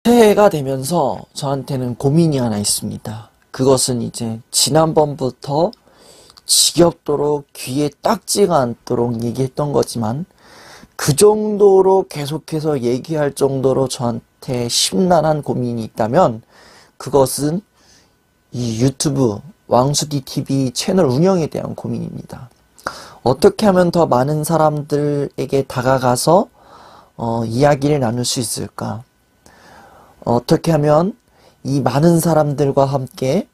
새해가 되면서 저한테는 고민이 하나 있습니다. 그것은 이제 지난번부터 지겹도록 귀에 딱지가 않도록 얘기했던 거지만 그 정도로 계속해서 얘기할 정도로 저한테 심란한 고민이 있다면 그것은 이 유튜브 왕수디TV 채널 운영에 대한 고민입니다. 어떻게 하면 더 많은 사람들에게 다가가서 이야기를 나눌 수 있을까? 어떻게 하면 이 많은 사람들과 함께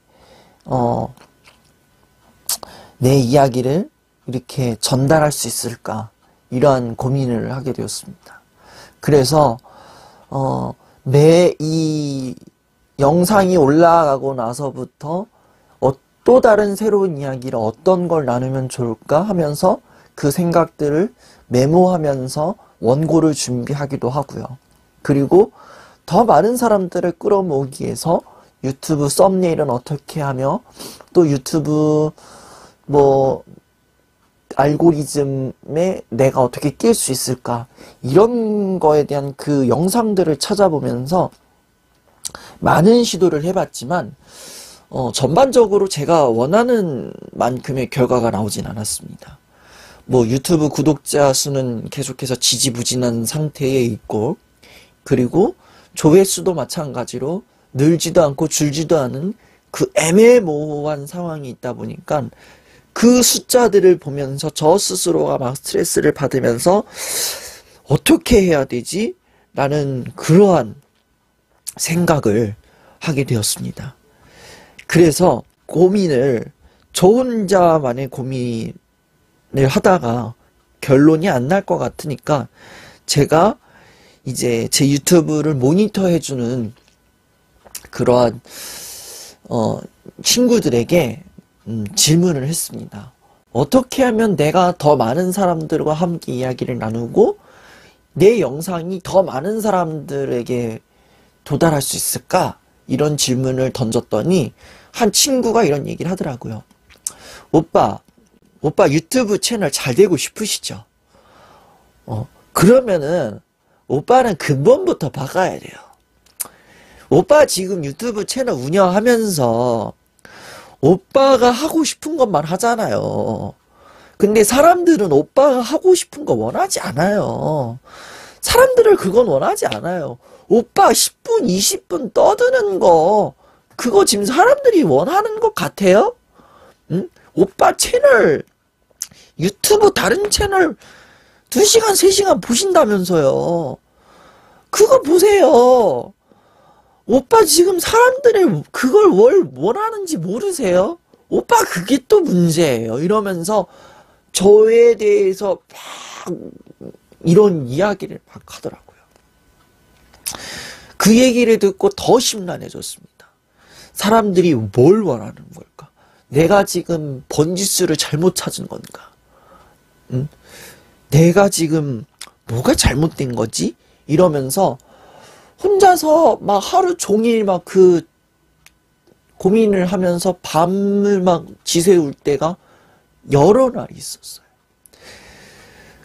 내 이야기를 이렇게 전달할 수 있을까? 이러한 고민을 하게 되었습니다. 그래서 매 이 영상이 올라가고 나서부터 또 다른 새로운 이야기를 어떤 걸 나누면 좋을까 하면서 그 생각들을 메모하면서 원고를 준비하기도 하고요. 그리고 더 많은 사람들을 끌어모으기 위해서 유튜브 썸네일은 어떻게 하며 또 유튜브 알고리즘에 내가 어떻게 낄 수 있을까, 이런 거에 대한 그 영상들을 찾아보면서 많은 시도를 해봤지만 전반적으로 제가 원하는 만큼의 결과가 나오진 않았습니다. 유튜브 구독자 수는 계속해서 지지부진한 상태에 있고, 그리고 조회수도 마찬가지로 늘지도 않고 줄지도 않은 그 애매모호한 상황이 있다 보니까 그 숫자들을 보면서 저 스스로가 막 스트레스를 받으면서 어떻게 해야 되지? 라는 그러한 생각을 하게 되었습니다. 그래서 저 혼자만의 고민을 하다가 결론이 안 날 것 같으니까 제가 이제 제 유튜브를 모니터해주는 그러한 친구들에게 질문을 했습니다. 어떻게 하면 내가 더 많은 사람들과 함께 이야기를 나누고 내 영상이 더 많은 사람들에게 도달할 수 있을까? 이런 질문을 던졌더니 한 친구가 이런 얘기를 하더라고요. 오빠 유튜브 채널 잘 되고 싶으시죠? 그러면은 오빠는 근본부터 바꿔야 돼요. 오빠 지금 유튜브 채널 운영하면서 오빠가 하고 싶은 것만 하잖아요. 근데 사람들은 오빠가 하고 싶은 거 원하지 않아요. 사람들은 그건 원하지 않아요. 오빠 10분, 20분 떠드는 거, 그거 지금 사람들이 원하는 것 같아요? 응? 오빠 채널, 유튜브 다른 채널 2시간, 3시간 보신다면서요. 그거 보세요. 오빠 지금 사람들이 그걸 원하는지 모르세요? 오빠 그게 또 문제예요. 이러면서 저에 대해서 막 이런 이야기를 막 하더라고요. 그 얘기를 듣고 더 심란해졌습니다. 사람들이 뭘 원하는 걸까? 내가 지금 번지수를 잘못 찾은 건가? 응? 내가 지금 뭐가 잘못된 거지? 이러면서 혼자서 막 하루 종일 막 그 고민을 하면서 밤을 막 지새울 때가 여러 날 있었어요.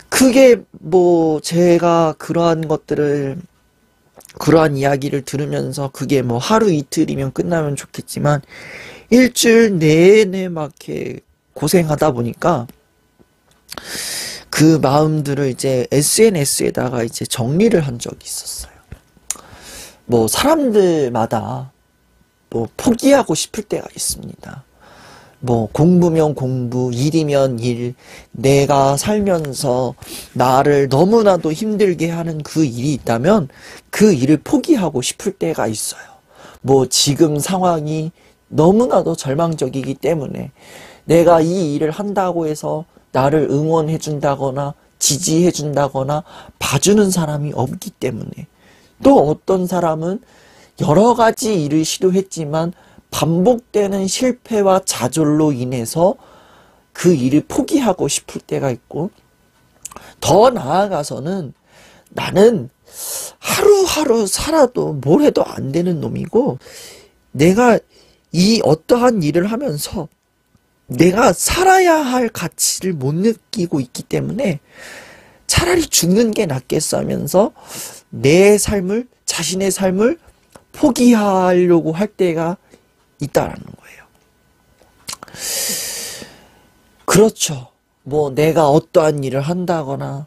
그게 제가 그러한 이야기를 들으면서 그게 하루 이틀이면 끝나면 좋겠지만 일주일 내내 막 이렇게 고생하다 보니까 그 마음들을 이제 SNS에다가 이제 정리를 한 적이 있었어요. 사람들마다 포기하고 싶을 때가 있습니다. 공부면 공부, 일이면 일, 내가 살면서 나를 너무나도 힘들게 하는 그 일이 있다면 그 일을 포기하고 싶을 때가 있어요. 지금 상황이 너무나도 절망적이기 때문에 내가 이 일을 한다고 해서 나를 응원해준다거나 지지해준다거나 봐주는 사람이 없기 때문에, 또 어떤 사람은 여러 가지 일을 시도했지만 반복되는 실패와 좌절로 인해서 그 일을 포기하고 싶을 때가 있고, 더 나아가서는 나는 하루하루 살아도 뭘 해도 안 되는 놈이고 내가 이 어떠한 일을 하면서 내가 살아야 할 가치를 못 느끼고 있기 때문에 차라리 죽는 게 낫겠어 하면서 내 삶을, 자신의 삶을 포기하려고 할 때가 있다라는 거예요. 그렇죠. 뭐 내가 어떠한 일을 한다거나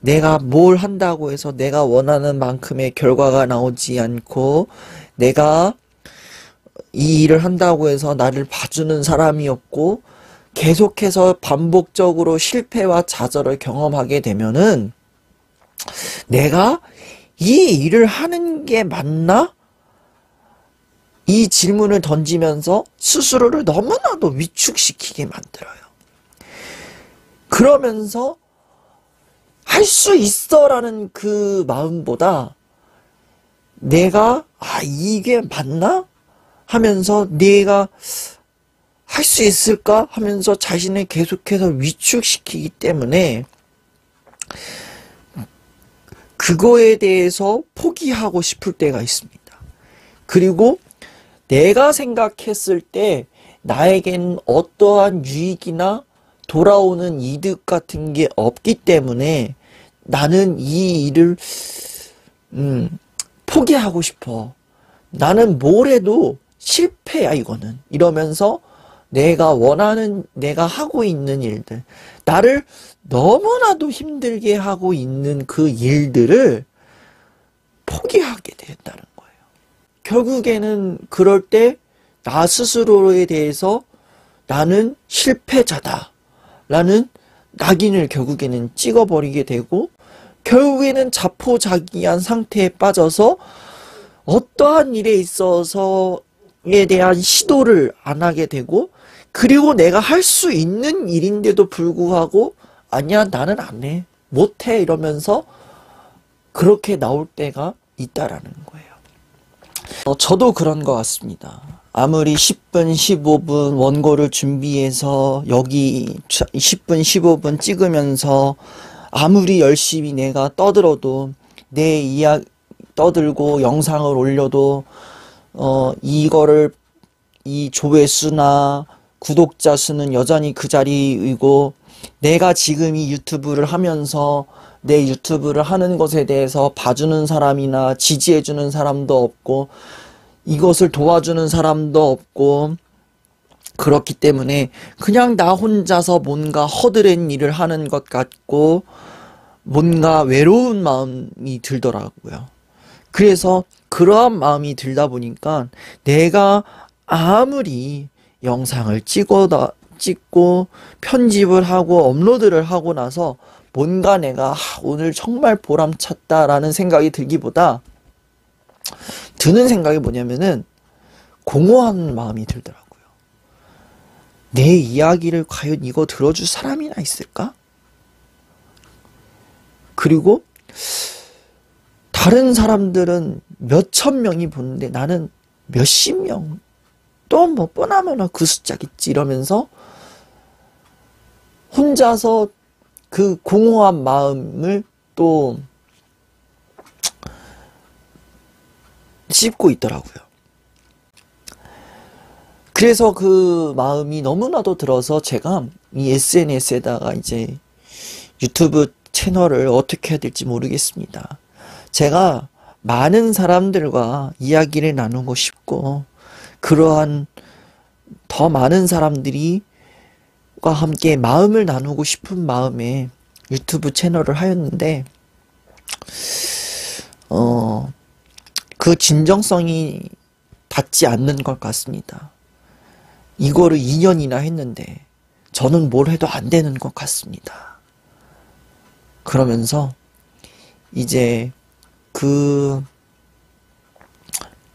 내가 뭘 한다고 해서 내가 원하는 만큼의 결과가 나오지 않고 내가 이 일을 한다고 해서 나를 봐주는 사람이 없고 계속해서 반복적으로 실패와 좌절을 경험하게 되면은 내가 이 일을 하는 게 맞나? 이 질문을 던지면서 스스로를 너무나도 위축시키게 만들어요. 그러면서 할 수 있어라는 그 마음보다 내가 이게 맞나? 하면서 내가 할 수 있을까? 하면서 자신을 계속해서 위축시키기 때문에 그거에 대해서 포기하고 싶을 때가 있습니다. 그리고 내가 생각했을 때 나에겐 어떠한 유익이나 돌아오는 이득 같은 게 없기 때문에 나는 이 일을 포기하고 싶어. 나는 뭘 해도 실패야 이거는. 이러면서 내가 원하는, 내가 하고 있는 일들, 나를 너무나도 힘들게 하고 있는 그 일들을 포기하게 된다는 거예요. 결국에는 그럴 때 나 스스로에 대해서 나는 실패자다 라는 낙인을 결국에는 찍어버리게 되고 결국에는 자포자기한 상태에 빠져서 어떠한 일에 있어서에 대한 시도를 안 하게 되고 그리고 내가 할 수 있는 일인데도 불구하고 아니야 나는 안 해, 못해 이러면서 그렇게 나올 때가 있다라는 거예요. 저도 그런 것 같습니다. 아무리 10분, 15분 원고를 준비해서 여기 10분, 15분 찍으면서 아무리 열심히 내가 떠들어도 내 이야기 떠들고 영상을 올려도 이거를 이 조회수나 구독자 수는 여전히 그 자리이고 내가 지금 이 유튜브를 하면서 내 유튜브를 하는 것에 대해서 봐주는 사람이나 지지해주는 사람도 없고 이것을 도와주는 사람도 없고 그렇기 때문에 그냥 나 혼자서 뭔가 허드렛 일을 하는 것 같고 뭔가 외로운 마음이 들더라고요. 그래서 그러한 마음이 들다 보니까 내가 아무리 영상을 찍고 편집을 하고 업로드를 하고 나서 뭔가 내가 오늘 정말 보람찼다라는 생각이 들기보다 드는 생각이 뭐냐면은 공허한 마음이 들더라고요. 내 이야기를 과연 이거 들어줄 사람이나 있을까? 그리고 다른 사람들은 몇천 명이 보는데 나는 몇십 명, 또 뭐 뻔하면 그 숫자겠지 이러면서 혼자서 그 공허한 마음을 또 씹고 있더라고요. 그래서 그 마음이 너무나도 들어서 제가 이 SNS에다가 이제 유튜브 채널을 어떻게 해야 될지 모르겠습니다. 제가 많은 사람들과 이야기를 나누고 싶고 그러한 더 많은 사람들과 함께 마음을 나누고 싶은 마음에 유튜브 채널을 하였는데 그 진정성이 닿지 않는 것 같습니다. 이거를 2년이나 했는데 저는 뭘 해도 안 되는 것 같습니다. 그러면서 이제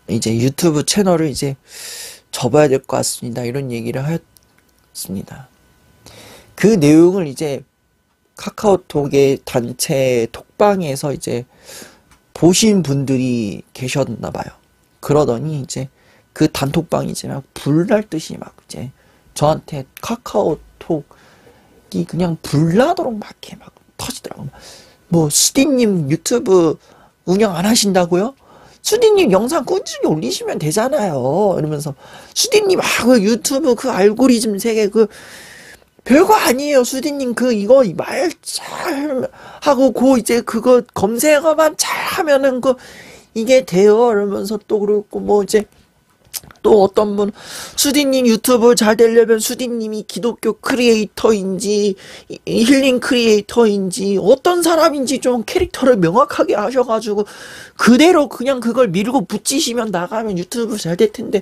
이제 유튜브 채널을 이제 접어야 될 것 같습니다. 이런 얘기를 하였습니다. 그 내용을 이제 카카오톡의 단체 톡방에서 이제 보신 분들이 계셨나 봐요. 그러더니 이제 그 단톡방이 이제 막 불날 듯이 막 이제 저한테 카카오톡이 그냥 불나도록 막 이렇게 막 터지더라고요. 뭐 수디님 유튜브 운영 안 하신다고요? 수디님 영상 꾸준히 올리시면 되잖아요. 이러면서 수디님 그 유튜브 그 알고리즘 세계 그 별거 아니에요. 수디님 이거 말 잘 하고 이제 그거 검색어만 잘 하면은 이게 돼요? 이러면서 또 그러고, 뭐 이제, 또 어떤 분, 수디님 유튜브 잘 되려면 수디님이 기독교 크리에이터인지, 힐링 크리에이터인지, 어떤 사람인지 좀 캐릭터를 명확하게 하셔가지고, 그대로 그냥 그걸 밀고 붙이시면 나가면 유튜브 잘 될 텐데,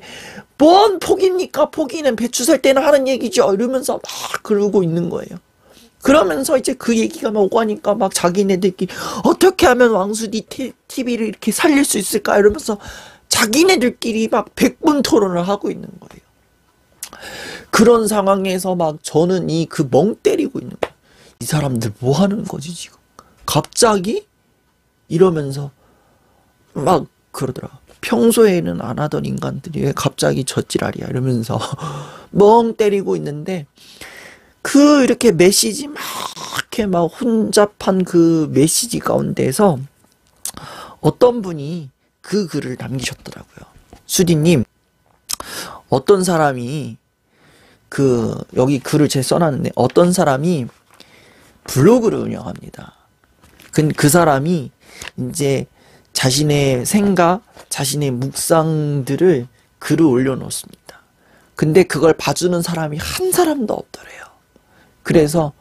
뭔 포기입니까? 포기는 배추 살 때는 하는 얘기죠. 이러면서 막 그러고 있는 거예요. 그러면서 이제 그 얘기가 막 오고 하니까 막 자기네들끼리 어떻게 하면 왕수디 TV를 이렇게 살릴 수 있을까? 이러면서 자기네들끼리 막 백분 토론을 하고 있는 거예요. 그런 상황에서 막 저는 그 멍 때리고 있는 거예요. 이 사람들 뭐 하는 거지 지금? 갑자기? 이러면서 막 그러더라. 평소에는 안 하던 인간들이 왜 갑자기 젖지랄이야 이러면서 멍 때리고 있는데 이렇게 메시지 막 이렇게 막 혼잡한 그 메시지 가운데서 어떤 분이 그 글을 남기셨더라고요. 수디님, 어떤 사람이 여기 글을 제가 써놨는데 어떤 사람이 블로그를 운영합니다. 그 사람이 이제 자신의 생각, 자신의 묵상들을 글을 올려놓습니다. 근데 그걸 봐주는 사람이 한 사람도 없더래요. 그래서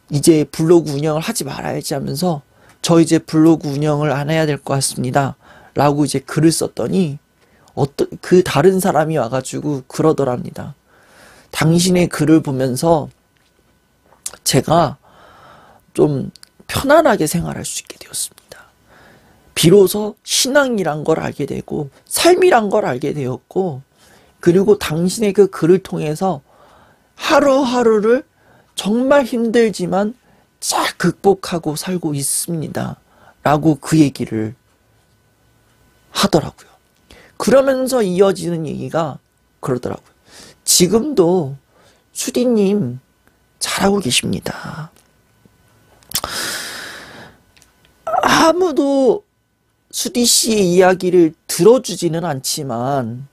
이제 블로그 운영을 하지 말아야지 하면서 저 이제 블로그 운영을 안 해야 될 것 같습니다. 라고 이제 글을 썼더니 그 다른 사람이 와가지고 그러더랍니다. 당신의 글을 보면서 제가 좀 편안하게 생활할 수 있게 되었습니다. 비로소 신앙이란 걸 알게 되고 삶이란 걸 알게 되었고 그리고 당신의 그 글을 통해서 하루하루를 정말 힘들지만 잘 극복하고 살고 있습니다. 라고 그 얘기를 하더라고요. 그러면서 이어지는 얘기가 그러더라고요. 지금도 수디님 잘하고 계십니다. 아무도 수디 씨의 이야기를 들어주지는 않지만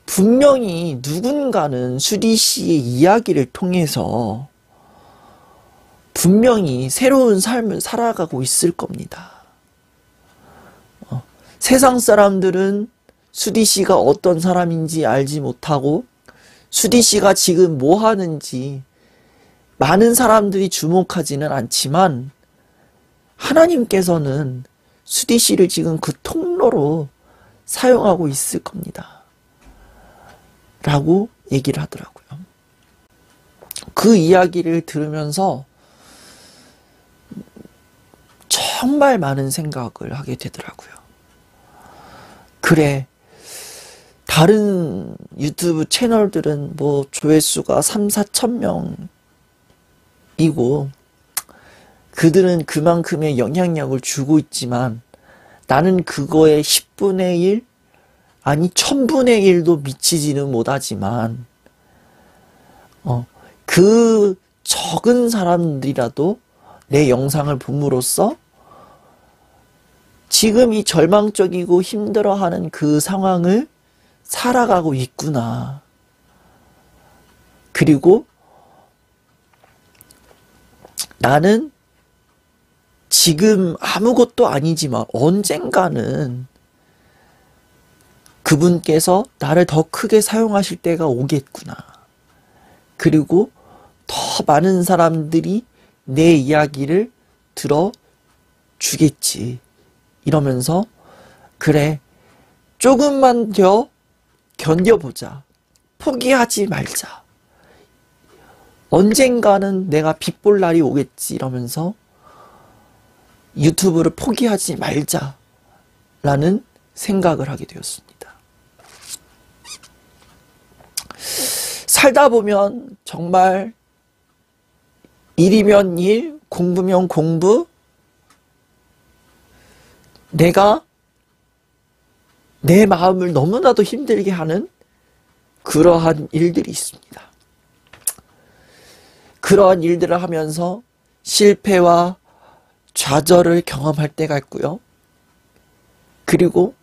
분명히 누군가는 수디 씨의 이야기를 통해서 분명히 새로운 삶을 살아가고 있을 겁니다. 세상 사람들은 수디 씨가 어떤 사람인지 알지 못하고 수디 씨가 지금 뭐 하는지 많은 사람들이 주목하지는 않지만 하나님께서는 수디 씨를 지금 그 통로로 사용하고 있을 겁니다. 라고 얘기를 하더라고요. 그 이야기를 들으면서 정말 많은 생각을 하게 되더라고요. 그래, 다른 유튜브 채널들은 뭐 조회수가 3, 4천 명이고 그들은 그만큼의 영향력을 주고 있지만 나는 그거의 10분의 1 아니 1000분의 1도 미치지는 못하지만 그 적은 사람들이라도 내 영상을 봄으로써 지금 이 절망적이고 힘들어하는 그 상황을 살아가고 있구나. 그리고 나는 지금 아무것도 아니지만 언젠가는 그분께서 나를 더 크게 사용하실 때가 오겠구나. 그리고 더 많은 사람들이 내 이야기를 들어주겠지. 이러면서 그래, 조금만 더 견뎌보자. 포기하지 말자. 언젠가는 내가 빛 볼 날이 오겠지. 이러면서 유튜브를 포기하지 말자라는 생각을 하게 되었습니다. 살다 보면 정말 일이면 일, 공부면 공부, 내가 내 마음을 너무나도 힘들게 하는 그러한 일들이 있습니다. 그러한 일들을 하면서 실패와 좌절을 경험할 때가 있고요. 그리고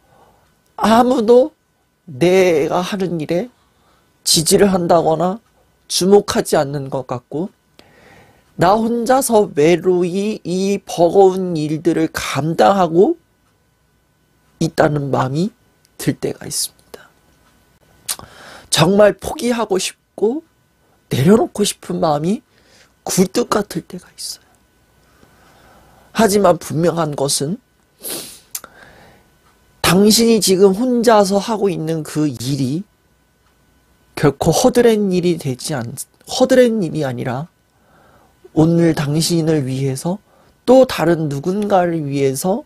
아무도 내가 하는 일에 지지를 한다거나 주목하지 않는 것 같고 나 혼자서 외로이 이 버거운 일들을 감당하고 있다는 마음이 들 때가 있습니다. 정말 포기하고 싶고 내려놓고 싶은 마음이 굴뚝 같을 때가 있어요. 하지만 분명한 것은 당신이 지금 혼자서 하고 있는 그 일이 결코 헛된 일이 아니라 오늘 당신을 위해서 또 다른 누군가를 위해서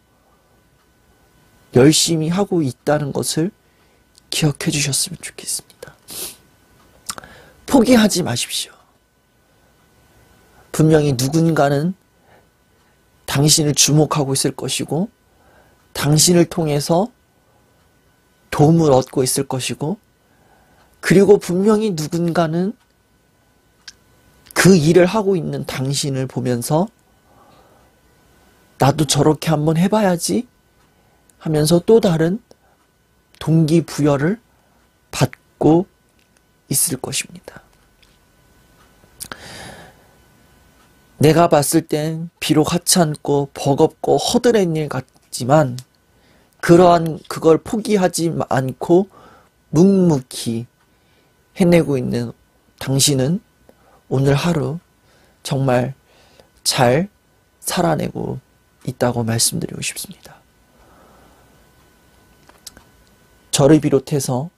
열심히 하고 있다는 것을 기억해 주셨으면 좋겠습니다. 포기하지 마십시오. 분명히 누군가는 당신을 주목하고 있을 것이고 당신을 통해서 도움을 얻고 있을 것이고 그리고 분명히 누군가는 그 일을 하고 있는 당신을 보면서 나도 저렇게 한번 해봐야지 하면서 또 다른 동기부여를 받고 있을 것입니다. 내가 봤을 땐 비록 하찮고 버겁고 허드렛 일 같지만 그걸 포기하지 않고 묵묵히 해내고 있는 당신은 오늘 하루 정말 잘 살아내고 있다고 말씀드리고 싶습니다. 저를 비롯해서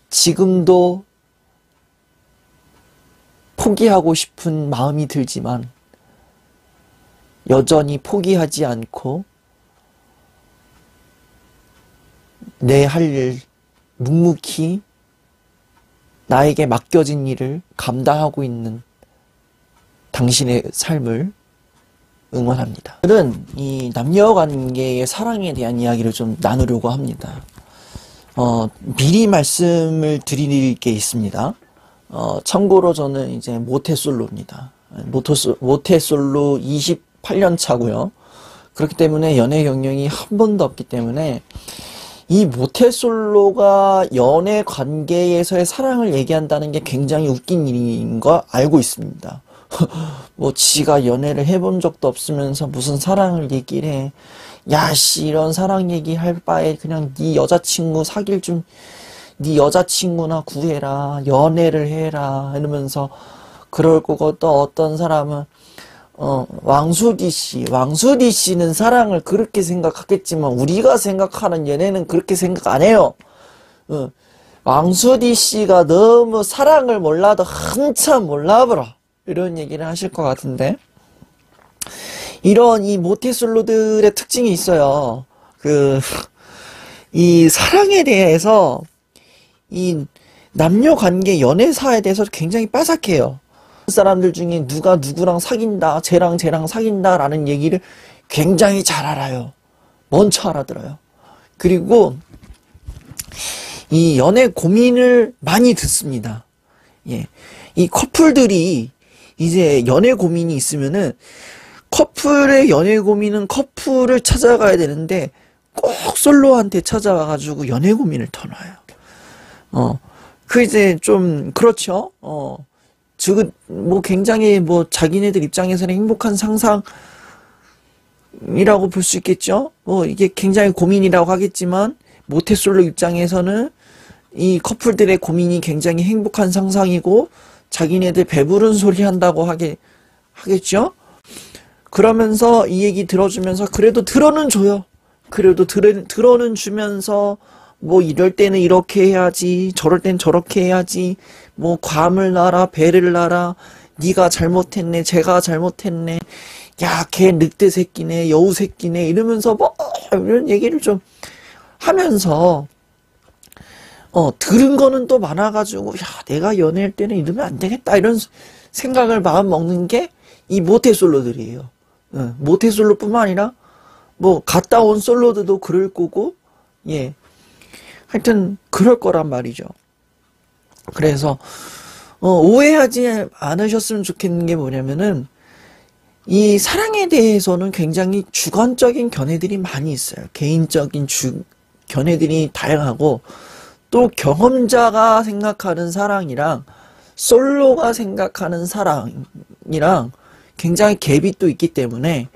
지금도 포기하고 싶은 마음이 들지만 여전히 포기하지 않고 내 할 일 묵묵히 나에게 맡겨진 일을 감당하고 있는 당신의 삶을 응원합니다. 오늘은 이 남녀관계의 사랑에 대한 이야기를 좀 나누려고 합니다. 미리 말씀을 드릴 게 있습니다. 참고로 저는 이제 모태솔로입니다. 모태솔로 28년 차고요. 그렇기 때문에 연애 경력이 한 번도 없기 때문에 이 모태솔로가 연애 관계에서의 사랑을 얘기한다는 게 굉장히 웃긴 일인 거 알고 있습니다. 뭐 지가 연애를 해본 적도 없으면서 무슨 사랑을 얘기를 해. 야씨 이런 사랑 얘기할 바에 그냥 네 여자친구 사귈 좀 네 여자친구나 구해라. 연애를 해라. 이러면서 그럴 거고 또 어떤 사람은 왕수디 씨는 사랑을 그렇게 생각하겠지만 우리가 생각하는 연애는 그렇게 생각 안 해요. 왕수디 씨가 너무 사랑을 몰라도 한참 몰라보라. 이런 얘기를 하실 것 같은데 이런 이 모태솔로들의 특징이 있어요. 이 사랑에 대해서 이 남녀관계 연애사에 대해서 굉장히 빠삭해요. 사람들 중에 누가 누구랑 사귄다, 쟤랑 사귄다 라는 얘기를 굉장히 잘 알아요. 먼저 알아들어요. 그리고 이 연애 고민을 많이 듣습니다. 예. 이 커플들이 이제 연애 고민이 있으면은 커플의 연애 고민은 커플을 찾아가야 되는데 꼭 솔로한테 찾아와가지고 연애 고민을 터놔요. 이제 좀 그렇죠. 뭐 굉장히 뭐 자기네들 입장에서는 행복한 상상이라고 볼 수 있겠죠. 뭐 이게 굉장히 고민이라고 하겠지만 모태솔로 입장에서는 이 커플들의 고민이 굉장히 행복한 상상이고 자기네들 배부른 소리 한다고 하겠죠. 그러면서 이 얘기 들어주면서 그래도 들어는 줘요. 그래도 들어는 주면서 뭐 이럴 때는 이렇게 해야지 저럴 땐 저렇게 해야지 뭐 괌을 놔라 배를 놔라 네가 잘못했네 쟤가 잘못했네 야 걔 늑대 새끼네 여우 새끼네 이러면서 뭐 이런 얘기를 좀 하면서 들은 거는 또 많아가지고 야 내가 연애할 때는 이러면 안 되겠다 이런 생각을 마음 먹는 게 이 모태솔로들이에요. 모태솔로뿐만 아니라 뭐 갔다 온 솔로들도 그럴 거고 예 하여튼 그럴 거란 말이죠. 그래서 오해하지 않으셨으면 좋겠는 게 뭐냐면은 이 사랑에 대해서는 굉장히 주관적인 견해들이 많이 있어요. 개인적인 견해들이 다양하고 또 경험자가 생각하는 사랑이랑 솔로가 생각하는 사랑이랑 굉장히 갭이 또 있기 때문에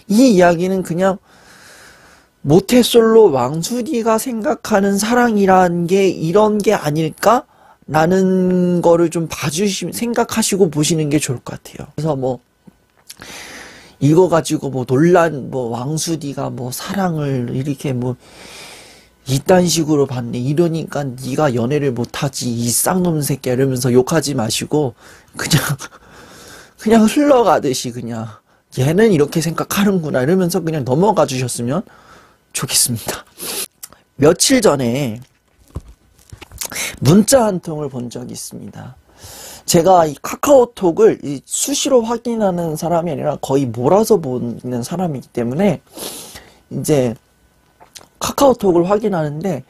이 이야기는 그냥 모태솔로 왕순이가 생각하는 사랑이란 게 이런 게 아닐까? 라는 거를 좀 생각하시고 보시는 게 좋을 것 같아요. 그래서 뭐, 이거 가지고 뭐 왕순이가 뭐 사랑을 이렇게 뭐, 이딴 식으로 봤네. 이러니까 네가 연애를 못하지. 이 쌍놈 새끼야. 이러면서 욕하지 마시고, 그냥 흘러가듯이 그냥, 얘는 이렇게 생각하는구나. 이러면서 그냥 넘어가 주셨으면 좋겠습니다. 며칠 전에 문자 한 통을 본 적이 있습니다. 제가 이 카카오톡을 수시로 확인하는 사람이 아니라 거의 몰아서 보는 사람이기 때문에 이제 카카오톡을 확인하는데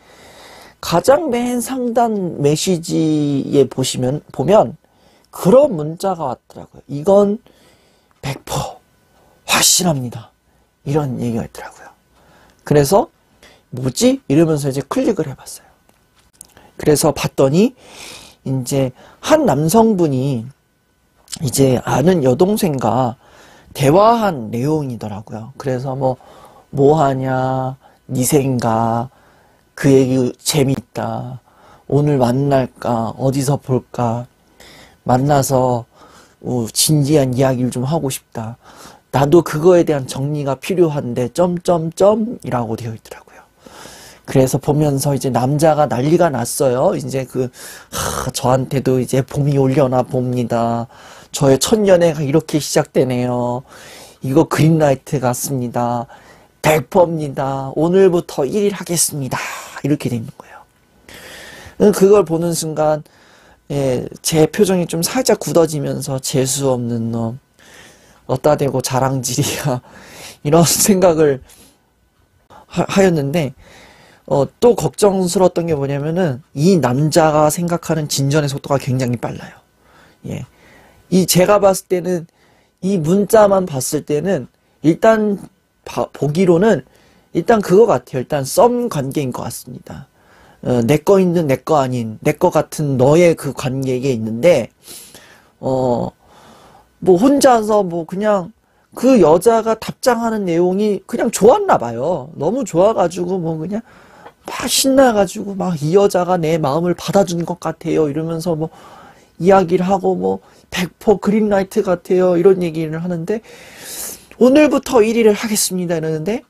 가장 맨 상단 메시지에 보면 그런 문자가 왔더라고요. 이건 100% 확실합니다. 이런 얘기가 있더라고요. 그래서 뭐지? 이러면서 이제 클릭을 해봤어요. 그래서 봤더니 이제 한 남성분이 이제 아는 여동생과 대화한 내용이더라고요. 그래서 뭐 하냐, 니 생각, 그 얘기 재밌다, 오늘 만날까, 어디서 볼까, 만나서 진지한 이야기를 좀 하고 싶다. 나도 그거에 대한 정리가 필요한데 점점점이라고 되어 있더라고요. 그래서 보면서 이제 남자가 난리가 났어요. 이제 저한테도 이제 봄이 올려나 봅니다. 저의 첫 연애가 이렇게 시작되네요. 이거 그린라이트 같습니다. 100%입니다. 오늘부터 1일 하겠습니다. 이렇게 돼 있는 거예요. 그걸 보는 순간 제 표정이 좀 살짝 굳어지면서 재수 없는 놈, 어따 대고 자랑질이야, 이런 생각을 하였는데 또 걱정스러웠던 게 뭐냐면은 이 남자가 생각하는 진전의 속도가 굉장히 빨라요. 예. 제가 봤을 때는 이 문자만 봤을 때는 일단 보기로는 일단 그거 같아요. 일단 썸 관계인 것 같습니다. 내 거 있는 내 거 아닌 내 거 같은 너의 그 관계에 있는데 뭐 혼자서 뭐 그냥 그 여자가 답장하는 내용이 그냥 좋았나 봐요. 너무 좋아가지고 뭐 그냥 막 신나가지고 막 이 여자가 내 마음을 받아주는 것 같아요. 이러면서 뭐 이야기를 하고 뭐 100% 그린라이트 같아요. 이런 얘기를 하는데 오늘부터 1일을 하겠습니다. 이러는데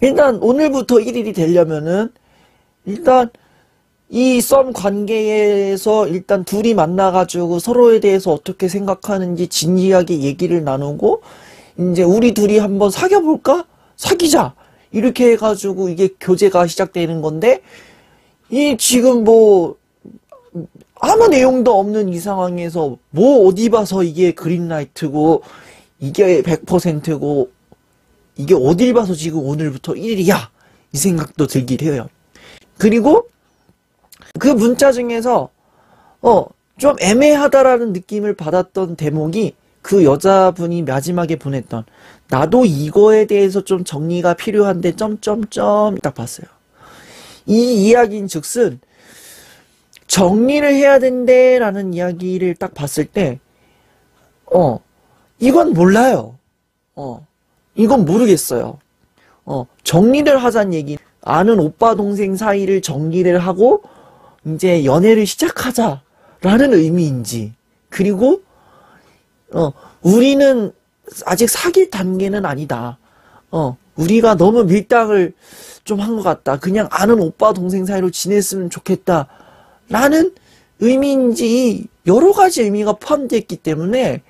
일단 오늘부터 1일이 되려면은 일단 이 썸 관계에서 일단 둘이 만나가지고 서로에 대해서 어떻게 생각하는지 진지하게 얘기를 나누고 이제 우리 둘이 한번 사귀어볼까? 사귀자! 이렇게 해가지고 이게 교제가 시작되는 건데 지금 뭐 아무 내용도 없는 이 상황에서 뭐 어디 봐서 이게 그린라이트고 이게 100%고 이게 어딜 봐서 지금 오늘부터 1일이야! 이 생각도 들긴 해요. 그리고 그 문자 중에서 좀 애매하다라는 느낌을 받았던 대목이 그 여자분이 마지막에 보냈던 나도 이거에 대해서 좀 정리가 필요한데 점점점 딱 봤어요. 이 이야기인 즉슨 정리를 해야 된대 라는 이야기를 딱 봤을 때 이건 몰라요. 이건 모르겠어요. 정리를 하자는 얘기, 아는 오빠 동생 사이를 정리를 하고 이제 연애를 시작하자라는 의미인지, 그리고 우리는 아직 사귈 단계는 아니다. 우리가 너무 밀당을 좀 한 것 같다. 그냥 아는 오빠 동생 사이로 지냈으면 좋겠다. 라는 의미인지 여러 가지 의미가 포함되어 있기 때문에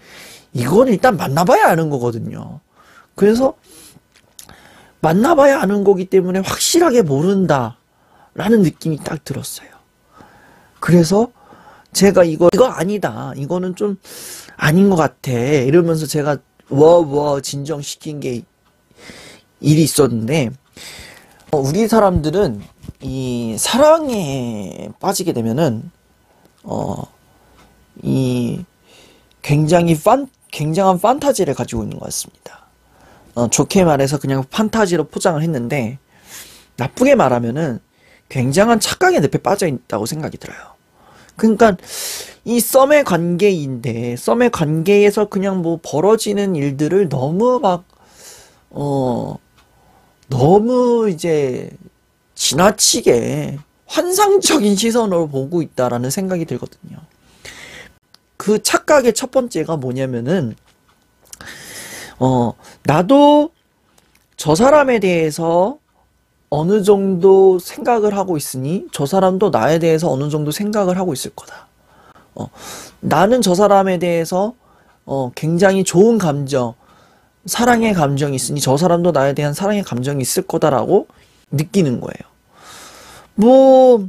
이건 일단 만나봐야 아는 거거든요. 그래서 만나봐야 아는 거기 때문에 확실하게 모른다 라는 느낌이 딱 들었어요. 그래서 제가 이거 아니다, 이거는 좀 아닌 것 같아 이러면서 제가 진정시킨 게 일이 있었는데, 우리 사람들은 이 사랑에 빠지게 되면은 이 굉장한 판타지를 가지고 있는 것 같습니다. 좋게 말해서 그냥 판타지로 포장을 했는데 나쁘게 말하면은 굉장한 착각의 늪에 빠져 있다고 생각이 들어요. 그러니까 이 썸의 관계인데 썸의 관계에서 그냥 뭐 벌어지는 일들을 너무 막 너무 이제 지나치게 환상적인 시선으로 보고 있다라는 생각이 들거든요. 그 착각의 첫 번째가 뭐냐면은, 나도 저 사람에 대해서 어느 정도 생각을 하고 있으니 저 사람도 나에 대해서 어느 정도 생각을 하고 있을 거다. 나는 저 사람에 대해서 굉장히 좋은 감정, 사랑의 감정이 있으니 저 사람도 나에 대한 사랑의 감정이 있을 거다라고 느끼는 거예요. 뭐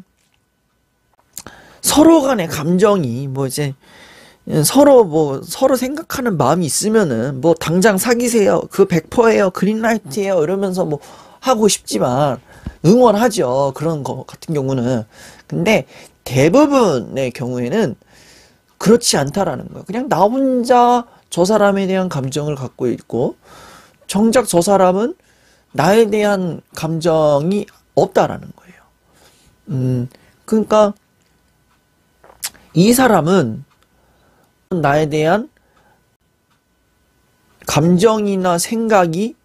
서로 간의 감정이 뭐 이제 서로 생각하는 마음이 있으면은 뭐 당장 사귀세요. 그 100%예요. 그린라이트예요. 이러면서 뭐 하고 싶지만 응원하죠. 그런 거 같은 경우는. 근데 대부분의 경우에는 그렇지 않다라는 거예요. 그냥 나 혼자 저 사람에 대한 감정을 갖고 있고 정작 저 사람은 나에 대한 감정이 없다라는 거예요. 그러니까 이 사람은 나에 대한 감정이나 생각이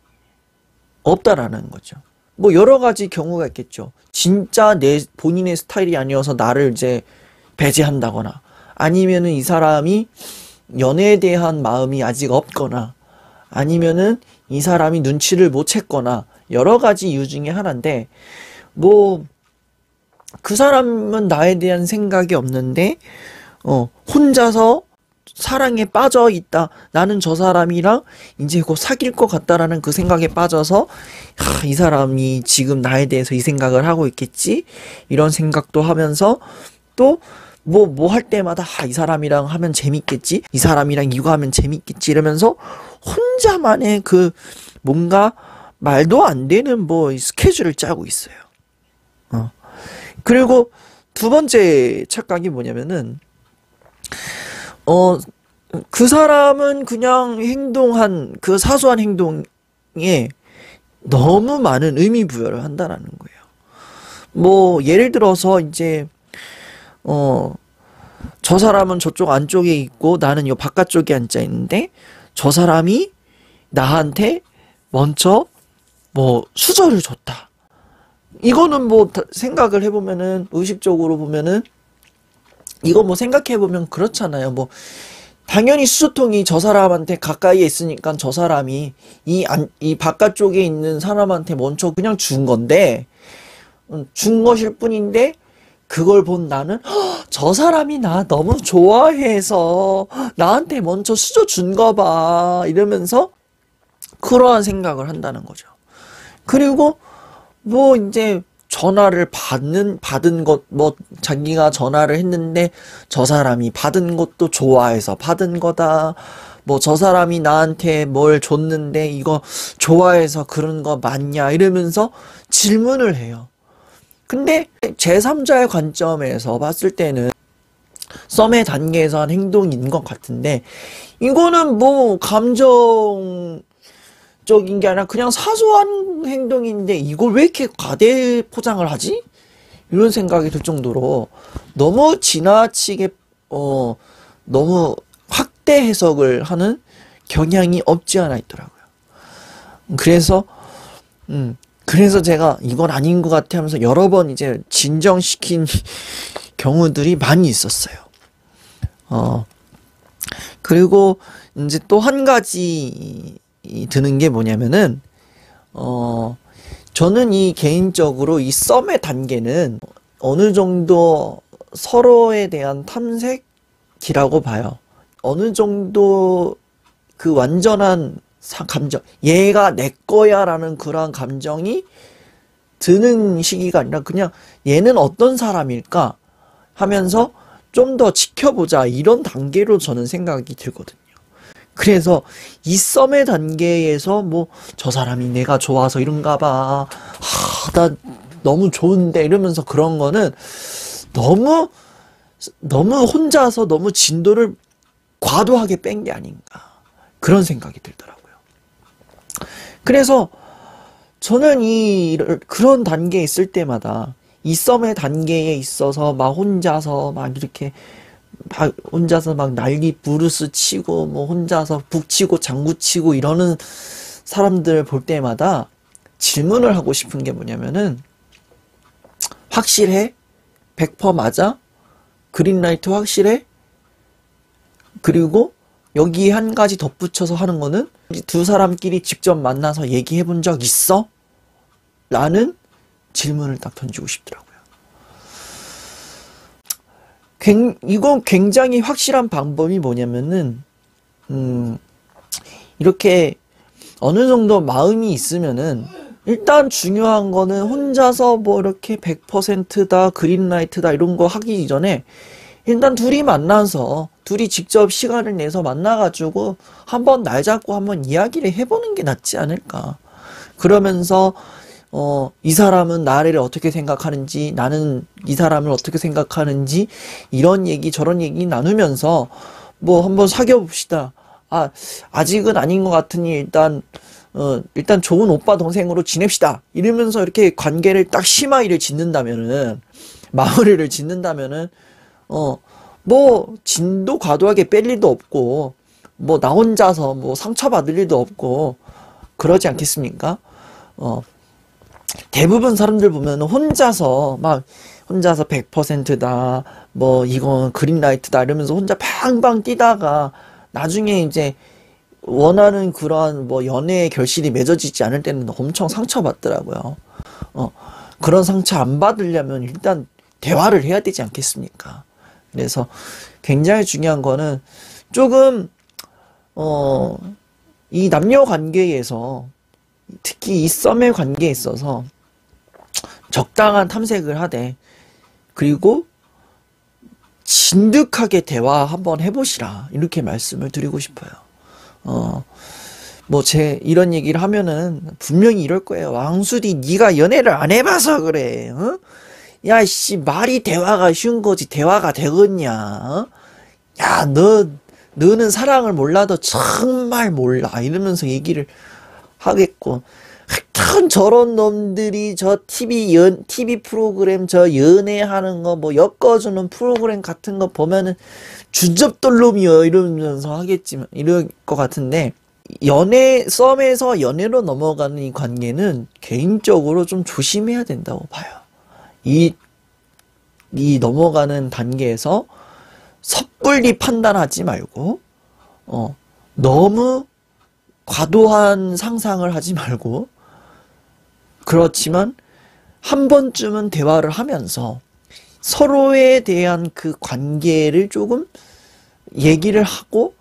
없다라는 거죠. 뭐 여러 가지 경우가 있겠죠. 진짜 본인의 스타일이 아니어서 나를 이제 배제한다거나 아니면은 이 사람이 연애에 대한 마음이 아직 없거나 아니면은 이 사람이 눈치를 못 챘거나 여러 가지 이유 중에 하나인데 뭐 그 사람은 나에 대한 생각이 없는데 혼자서 사랑에 빠져 있다. 나는 저 사람이랑 이제 곧 사귈 것 같다라는 그 생각에 빠져서 이 사람이 지금 나에 대해서 이 생각을 하고 있겠지? 이런 생각도 하면서 또 뭐 할 때마다 이 사람이랑 하면 재밌겠지? 이 사람이랑 이거 하면 재밌겠지? 이러면서 혼자만의 그 뭔가 말도 안 되는 뭐 스케줄을 짜고 있어요. 그리고 두 번째 착각이 뭐냐면은 그 사람은 그냥 행동한 그 사소한 행동에 너무 많은 의미 부여를 한다라는 거예요. 뭐 예를 들어서 이제 저 사람은 저쪽 안쪽에 있고 나는 요 바깥쪽에 앉아 있는데 저 사람이 나한테 먼저 뭐 수저를 줬다. 이거는 뭐 생각을 해보면은 의식적으로 보면은 이거 뭐 생각해보면 그렇잖아요. 뭐 당연히 수저통이 저 사람한테 가까이에 있으니까 저 사람이 이 바깥쪽에 있는 사람한테 먼저 그냥 준 건데 준 것일 뿐인데 그걸 본 나는 저 사람이 나 너무 좋아해서 나한테 먼저 수저 준 거 봐 이러면서 그러한 생각을 한다는 거죠. 그리고 뭐 이제 전화를 받은 것, 뭐 자기가 전화를 했는데 저 사람이 받은 것도 좋아해서 받은 거다. 뭐 저 사람이 나한테 뭘 줬는데 이거 좋아해서 그런 거 맞냐 이러면서 질문을 해요. 근데 제3자의 관점에서 봤을 때는 썸의 단계에서 한 행동인 것 같은데 이거는 뭐 감정 적인 게 아니라 그냥 사소한 행동인데 이걸 왜 이렇게 과대 포장을 하지? 이런 생각이 들 정도로 너무 지나치게 너무 확대 해석을 하는 경향이 없지 않아 있더라고요. 그래서 제가 이건 아닌 것 같아 하면서 여러 번 이제 진정시킨 경우들이 많이 있었어요. 그리고 이제 또 한 가지 드는 게 뭐냐면은 저는 이 개인적으로 이 썸의 단계는 어느 정도 서로에 대한 탐색이라고 봐요. 어느 정도 그 완전한 감정, 얘가 내 거야 라는 그런 감정이 드는 시기가 아니라 그냥 얘는 어떤 사람일까 하면서 좀 더 지켜보자 이런 단계로 저는 생각이 들거든요. 그래서 이 썸의 단계에서 뭐 저 사람이 내가 좋아서 이런가 봐. 나 너무 좋은데 이러면서 그런 거는 너무 혼자서 너무 진도를 과도하게 뺀 게 아닌가. 그런 생각이 들더라고요. 그래서 저는 그런 단계에 있을 때마다 이 썸의 단계에 있어서 막 혼자서 막 이렇게 혼자서 막 난리 부르스 치고 뭐 혼자서 북치고 장구치고 이러는 사람들 볼 때마다 질문을 하고 싶은 게 뭐냐면은, 확실해? 100% 맞아? 그린라이트 확실해? 그리고 여기 한 가지 덧붙여서 하는 거는, 두 사람끼리 직접 만나서 얘기해 본 적 있어? 라는 질문을 딱 던지고 싶더라고요. 이건 굉장히 확실한 방법이 뭐냐면은, 이렇게 어느 정도 마음이 있으면은, 일단 중요한 거는 혼자서 뭐 이렇게 100%다, 그린라이트다 이런 거 하기 전에 일단 둘이 만나서, 둘이 직접 시간을 내서 만나가지고 한번 날 잡고 한번 이야기를 해보는 게 낫지 않을까. 그러면서 이 사람은 나를 어떻게 생각하는지, 나는 이 사람을 어떻게 생각하는지, 이런 얘기 저런 얘기 나누면서 뭐 한번 사귀어 봅시다. 아직은 아닌 것 같으니 일단 좋은 오빠 동생으로 지냅시다. 이러면서 이렇게 관계를 딱 심화를 짓는다면은, 마무리를 짓는다면은, 뭐 진도 과도하게 뺄 일도 없고, 뭐 나 혼자서 뭐 상처받을 일도 없고 그러지 않겠습니까? 대부분 사람들 보면 혼자서 100%다, 뭐 이건 그린라이트다 이러면서 혼자 팡팡 뛰다가 나중에 이제 원하는 그러한 뭐 연애의 결실이 맺어지지 않을 때는 엄청 상처받더라고요. 그런 상처 안 받으려면 일단 대화를 해야 되지 않겠습니까? 그래서 굉장히 중요한 거는 조금 이 남녀 관계에서, 특히 이 썸의 관계에 있어서 적당한 탐색을 하되, 그리고 진득하게 대화 한번 해보시라, 이렇게 말씀을 드리고 싶어요. 뭐 이런 얘기를 하면은 분명히 이럴 거예요. 왕수리, 네가 연애를 안 해봐서 그래. 야, 씨, 말이 대화가 쉬운 거지 대화가 되겠냐? 야, 너는 사랑을 몰라도 정말 몰라. 이러면서 얘기를 하겠고, 하여튼 저런 놈들이 저 TV 프로그램, 저 연애하는 거 뭐 엮어주는 프로그램 같은 거 보면은 주접돌놈이요 이러면서 하겠지만, 이럴 것 같은데, 썸에서 연애로 넘어가는 이 관계는 개인적으로 좀 조심해야 된다고 봐요. 이 넘어가는 단계에서 섣불리 판단하지 말고, 너무 과도한 상상을 하지 말고, 그렇지만 한 번쯤은 대화를 하면서 서로에 대한 그 관계를 조금 얘기를 하고,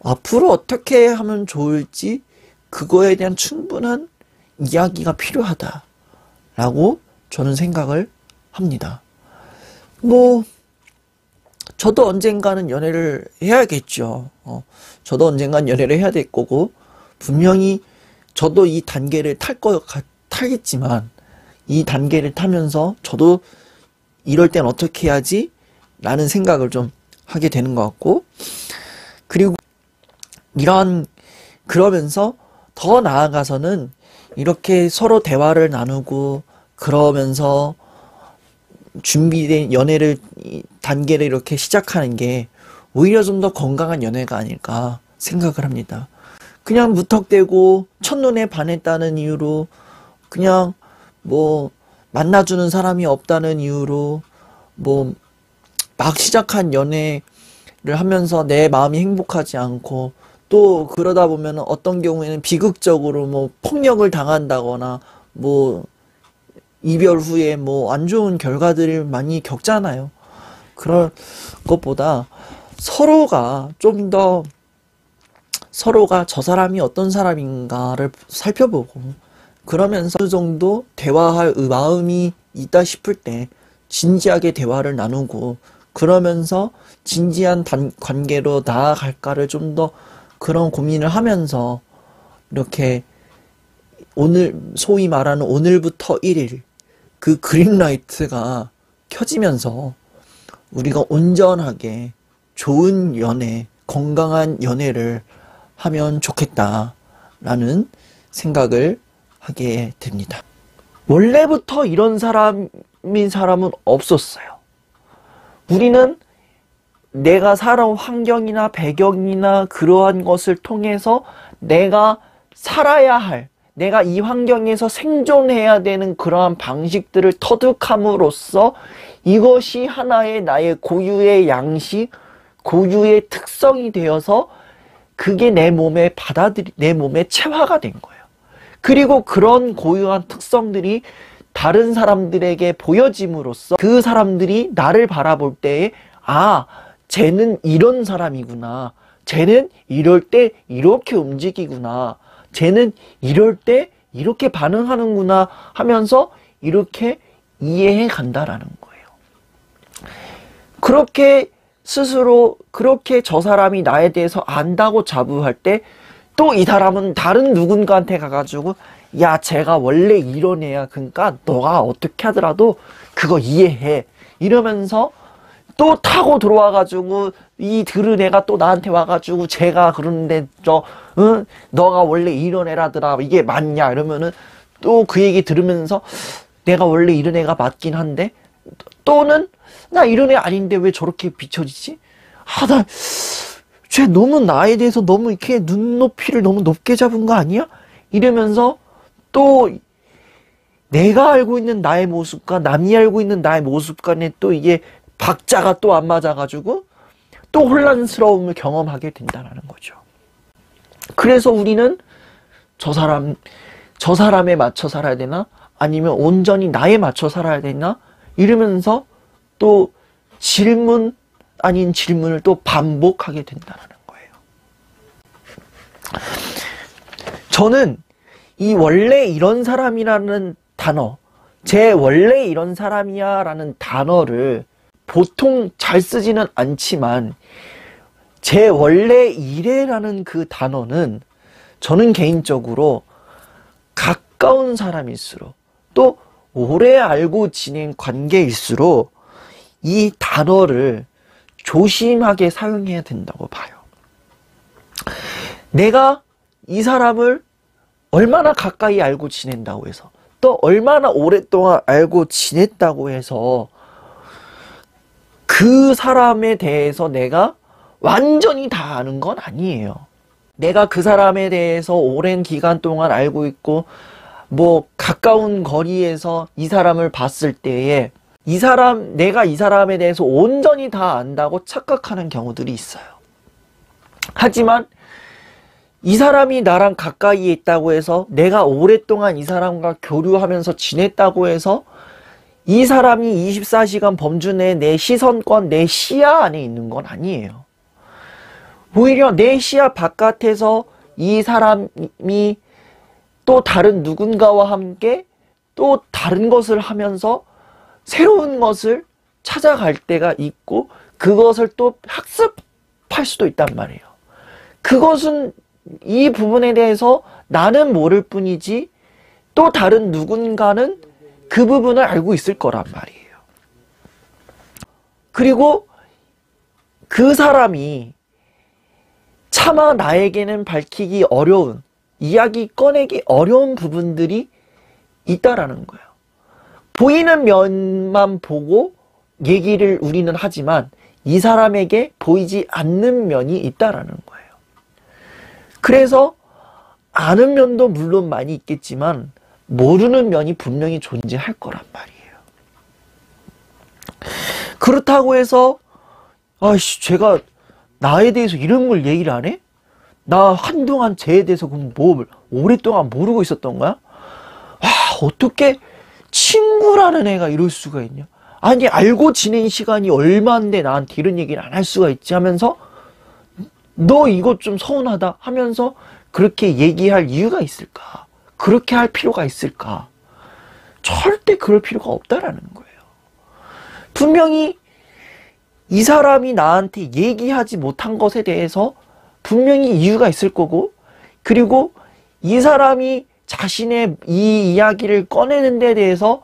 앞으로 어떻게 하면 좋을지 그거에 대한 충분한 이야기가 필요하다라고 저는 생각을 합니다. 뭐 저도 언젠가는 연애를 해야겠죠. 저도 언젠간 연애를 해야 될 거고, 분명히 저도 이 단계를 타겠지만, 이 단계를 타면서 저도 이럴 땐 어떻게 해야지? 라는 생각을 좀 하게 되는 것 같고, 그리고 그러면서 더 나아가서는 이렇게 서로 대화를 나누고, 그러면서 준비된 단계를 이렇게 시작하는 게 오히려 좀 더 건강한 연애가 아닐까 생각을 합니다. 그냥 무턱대고 첫눈에 반했다는 이유로, 그냥 뭐 만나주는 사람이 없다는 이유로 뭐 막 시작한 연애를 하면서 내 마음이 행복하지 않고, 또 그러다 보면 어떤 경우에는 비극적으로 뭐 폭력을 당한다거나, 뭐 이별 후에 뭐 안 좋은 결과들을 많이 겪잖아요. 그런 것보다 서로가 저 사람이 어떤 사람인가를 살펴보고, 그러면서 어느 정도 대화할 마음이 있다 싶을 때 진지하게 대화를 나누고, 그러면서 진지한 관계로 나아갈까를 좀 더 그런 고민을 하면서, 이렇게 소위 말하는 오늘부터 1일 그 그린라이트가 켜지면서 우리가 온전하게 좋은 연애, 건강한 연애를 하면 좋겠다라는 생각을 하게 됩니다. 원래부터 이런 사람은 없었어요. 우리는 내가 살아온 환경이나 배경이나 그러한 것을 통해서 내가 살아야 할, 내가 이 환경에서 생존해야 되는 그러한 방식들을 터득함으로써 이것이 하나의 나의 고유의 양식, 고유의 특성이 되어서 그게 내 몸에 내 몸에 체화가 된 거예요. 그리고 그런 고유한 특성들이 다른 사람들에게 보여짐으로써 그 사람들이 나를 바라볼 때에 아, 쟤는 이런 사람이구나. 쟤는 이럴 때 이렇게 움직이구나. 쟤는 이럴 때 이렇게 반응하는구나 하면서 이렇게 이해해 간다라는 거예요. 그렇게 스스로 그렇게 저 사람이 나에 대해서 안다고 자부할 때 또 이 사람은 다른 누군가한테 가가지고 야, 쟤가 원래 이런 애야. 그러니까 너가 어떻게 하더라도 그거 이해해. 이러면서 또 타고 들어와가지고 이 들은 애가 또 나한테 와가지고 쟤가 그러는데 너가 원래 이런 애라더라. 이게 맞냐? 이러면은 또 그 얘기 들으면서 내가 원래 이런 애가 맞긴 한데 또는 나 이런 애 아닌데 왜 저렇게 비춰지지? 아, 쟤 너무 나에 대해서 너무 이렇게 눈높이를 너무 높게 잡은 거 아니야? 이러면서 또 내가 알고 있는 나의 모습과 남이 알고 있는 나의 모습 간에 또 이게 박자가 또 안 맞아가지고 또 혼란스러움을 경험하게 된다는 거죠. 그래서 우리는 저 사람에 맞춰 살아야 되나? 아니면 온전히 나에 맞춰 살아야 되나? 이러면서 또 질문 아닌 질문을 또 반복하게 된다는 거예요. 저는 이 원래 이런 사람이라는 단어, 제 원래 이런 사람이야 라는 단어를 보통 잘 쓰지는 않지만 제 원래 이래라는 그 단어는 저는 개인적으로 가까운 사람일수록 또 오래 알고 지낸 관계일수록 이 단어를 조심하게 사용해야 된다고 봐요. 내가 이 사람을 얼마나 가까이 알고 지낸다고 해서 또 얼마나 오랫동안 알고 지냈다고 해서 그 사람에 대해서 내가 완전히 다 아는 건 아니에요. 내가 그 사람에 대해서 오랜 기간 동안 알고 있고 뭐 가까운 거리에서 이 사람을 봤을 때에 내가 이 사람에 대해서 온전히 다 안다고 착각하는 경우들이 있어요. 하지만 이 사람이 나랑 가까이에 있다고 해서 내가 오랫동안 이 사람과 교류하면서 지냈다고 해서 이 사람이 24시간 범주 내에 내 시선권, 내 시야 안에 있는 건 아니에요. 오히려 내 시야 바깥에서 이 사람이 또 다른 누군가와 함께 또 다른 것을 하면서 새로운 것을 찾아갈 때가 있고 그것을 또 학습할 수도 있단 말이에요. 그것은 이 부분에 대해서 나는 모를 뿐이지 또 다른 누군가는 그 부분을 알고 있을 거란 말이에요. 그리고 그 사람이 차마 나에게는 밝히기 어려운, 이야기 꺼내기 어려운 부분들이 있다라는 거예요. 보이는 면만 보고 얘기를 우리는 하지만 이 사람에게 보이지 않는 면이 있다라는 거예요. 그래서 아는 면도 물론 많이 있겠지만 모르는 면이 분명히 존재할 거란 말이에요. 그렇다고 해서 아이씨 제가 나에 대해서 이런 걸 얘기를 안 해? 나 한동안 쟤에 대해서 뭐 오랫동안 모르고 있었던 거야? 와 어떻게 친구라는 애가 이럴 수가 있냐? 아니 알고 지낸 시간이 얼마인데 나한테 이런 얘기를 안 할 수가 있지 하면서 너 이거 좀 서운하다 하면서 그렇게 얘기할 이유가 있을까? 그렇게 할 필요가 있을까? 절대 그럴 필요가 없다라는 거예요. 분명히 이 사람이 나한테 얘기하지 못한 것에 대해서 분명히 이유가 있을 거고 그리고 이 사람이 자신의 이 이야기를 꺼내는 데 대해서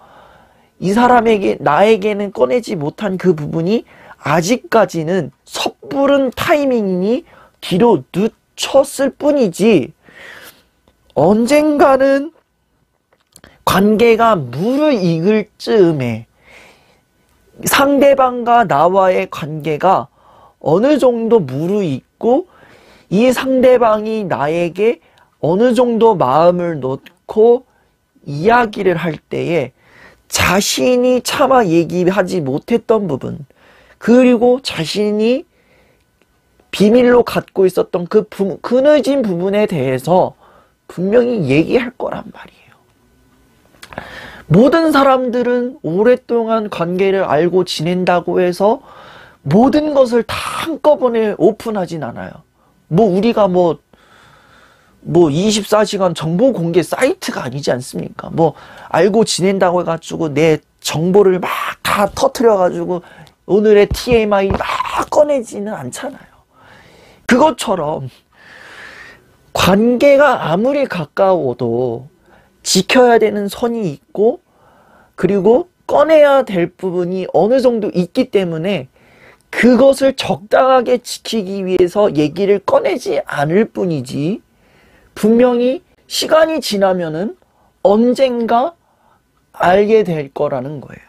이 사람에게 나에게는 꺼내지 못한 그 부분이 아직까지는 섣부른 타이밍이니 뒤로 늦췄을 뿐이지 언젠가는 관계가 무르익을 즈음에 상대방과 나와의 관계가 어느 정도 무르익고 이 상대방이 나에게 어느 정도 마음을 놓고 놓고 이야기를 할 때에 자신이 차마 얘기하지 못했던 부분, 그리고 자신이 비밀로 갖고 있었던 그 그늘진 부분에 대해서 분명히 얘기할 거란 말이에요. 모든 사람들은 오랫동안 관계를 알고 지낸다고 해서 모든 것을 다 한꺼번에 오픈하진 않아요. 우리가 24시간 정보 공개 사이트가 아니지 않습니까? 알고 지낸다고 해가지고 내 정보를 막 다 터트려가지고 오늘의 TMI 막 꺼내지는 않잖아요. 그것처럼 관계가 아무리 가까워도 지켜야 되는 선이 있고, 그리고 꺼내야 될 부분이 어느 정도 있기 때문에 그것을 적당하게 지키기 위해서 얘기를 꺼내지 않을 뿐이지, 분명히 시간이 지나면은 언젠가 알게 될 거라는 거예요.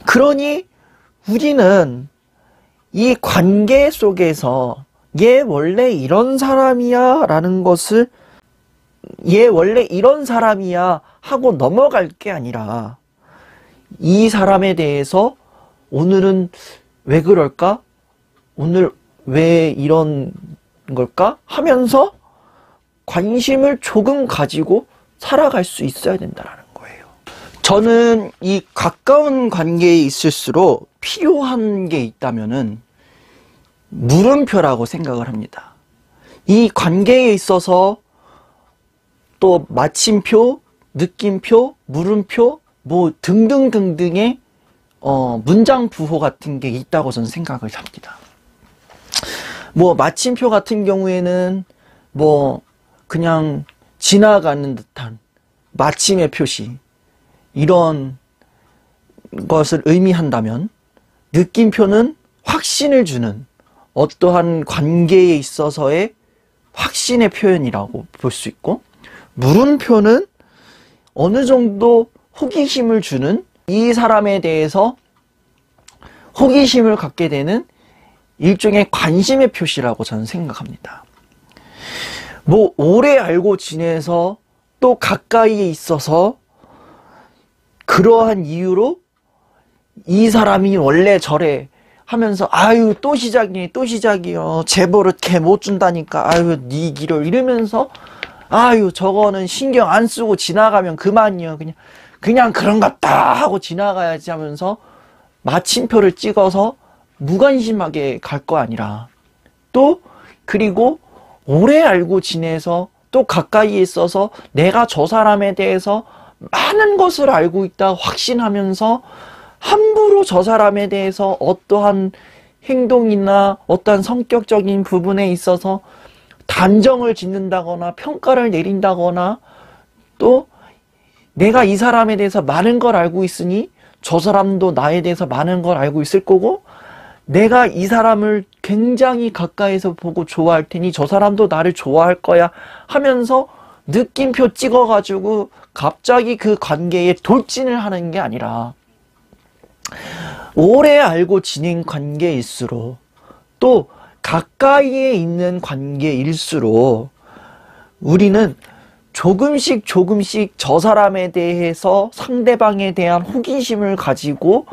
그러니 우리는 이 관계 속에서 얘 원래 이런 사람이야 라는 것을, 얘 원래 이런 사람이야 하고 넘어갈 게 아니라, 이 사람에 대해서 오늘은 왜 그럴까? 오늘 왜 이런 걸까? 하면서 관심을 조금 가지고 살아갈 수 있어야 된다는 거예요. 저는 이 가까운 관계에 있을수록 필요한 게 있다면은 물음표라고 생각을 합니다. 이 관계에 있어서 또 마침표, 느낌표, 물음표 등등등등의 문장 부호 같은 게 있다고 저는 생각을 합니다. 마침표 같은 경우에는 그냥 지나가는 듯한 마침의 표시, 이런 것을 의미한다면, 느낌표는 확신을 주는 어떠한 관계에 있어서의 확신의 표현이라고 볼 수 있고, 물음표는 어느 정도 호기심을 주는, 이 사람에 대해서 호기심을 갖게 되는 일종의 관심의 표시라고 저는 생각합니다. 오래 알고 지내서 또 가까이에 있어서 그러한 이유로 이 사람이 원래 저래 하면서 아유 또 시작이네 또 시작이요, 재벌을 걔 못 준다니까, 아유 니 기를 이러면서 아유 저거는 신경 안 쓰고 지나가면 그만이요, 그냥 그런갑다 하고 지나가야지 하면서 마침표를 찍어서 무관심하게 갈 거 아니라, 또 그리고 오래 알고 지내서 또 가까이에 있어서 내가 저 사람에 대해서 많은 것을 알고 있다 확신하면서 함부로 저 사람에 대해서 어떠한 행동이나 어떠한 성격적인 부분에 있어서 단정을 짓는다거나 평가를 내린다거나, 또 내가 이 사람에 대해서 많은 걸 알고 있으니 저 사람도 나에 대해서 많은 걸 알고 있을 거고, 내가 이 사람을 굉장히 가까이서 보고 좋아할 테니 저 사람도 나를 좋아할 거야 하면서 느낌표 찍어가지고 갑자기 그 관계에 돌진을 하는 게 아니라, 오래 알고 지낸 관계일수록, 또 가까이에 있는 관계일수록 우리는 조금씩 저 사람에 대해서 상대방에 대한 호기심을 가지고,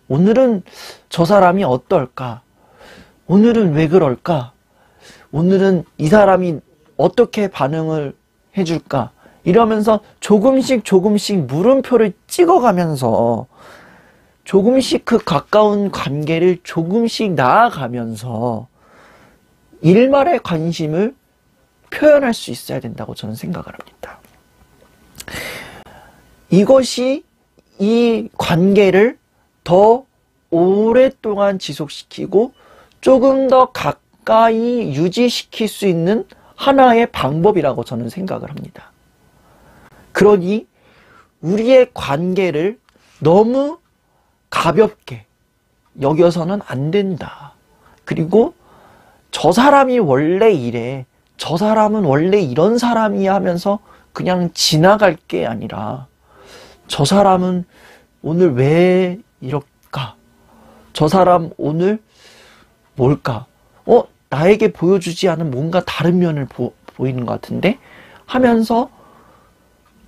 오늘은 저 사람이 어떨까? 오늘은 왜 그럴까? 오늘은 이 사람이 어떻게 반응을 해줄까? 이러면서 조금씩 물음표를 찍어가면서 조금씩 그 가까운 관계를 조금씩 나아가면서 일말의 관심을 표현할 수 있어야 된다고 저는 생각을 합니다. 이것이 이 관계를 더 오랫동안 지속시키고 조금 더 가까이 유지시킬 수 있는 하나의 방법이라고 저는 생각을 합니다. 그러니 우리의 관계를 너무 가볍게 여겨서는 안 된다. 그리고 저 사람이 원래 이래, 저 사람은 원래 이런 사람이야 하면서 그냥 지나갈 게 아니라, 저 사람은 오늘 왜 이럴까? 저 사람 오늘 뭘까? 나에게 보여주지 않은 뭔가 다른 면을 보이는 것 같은데? 하면서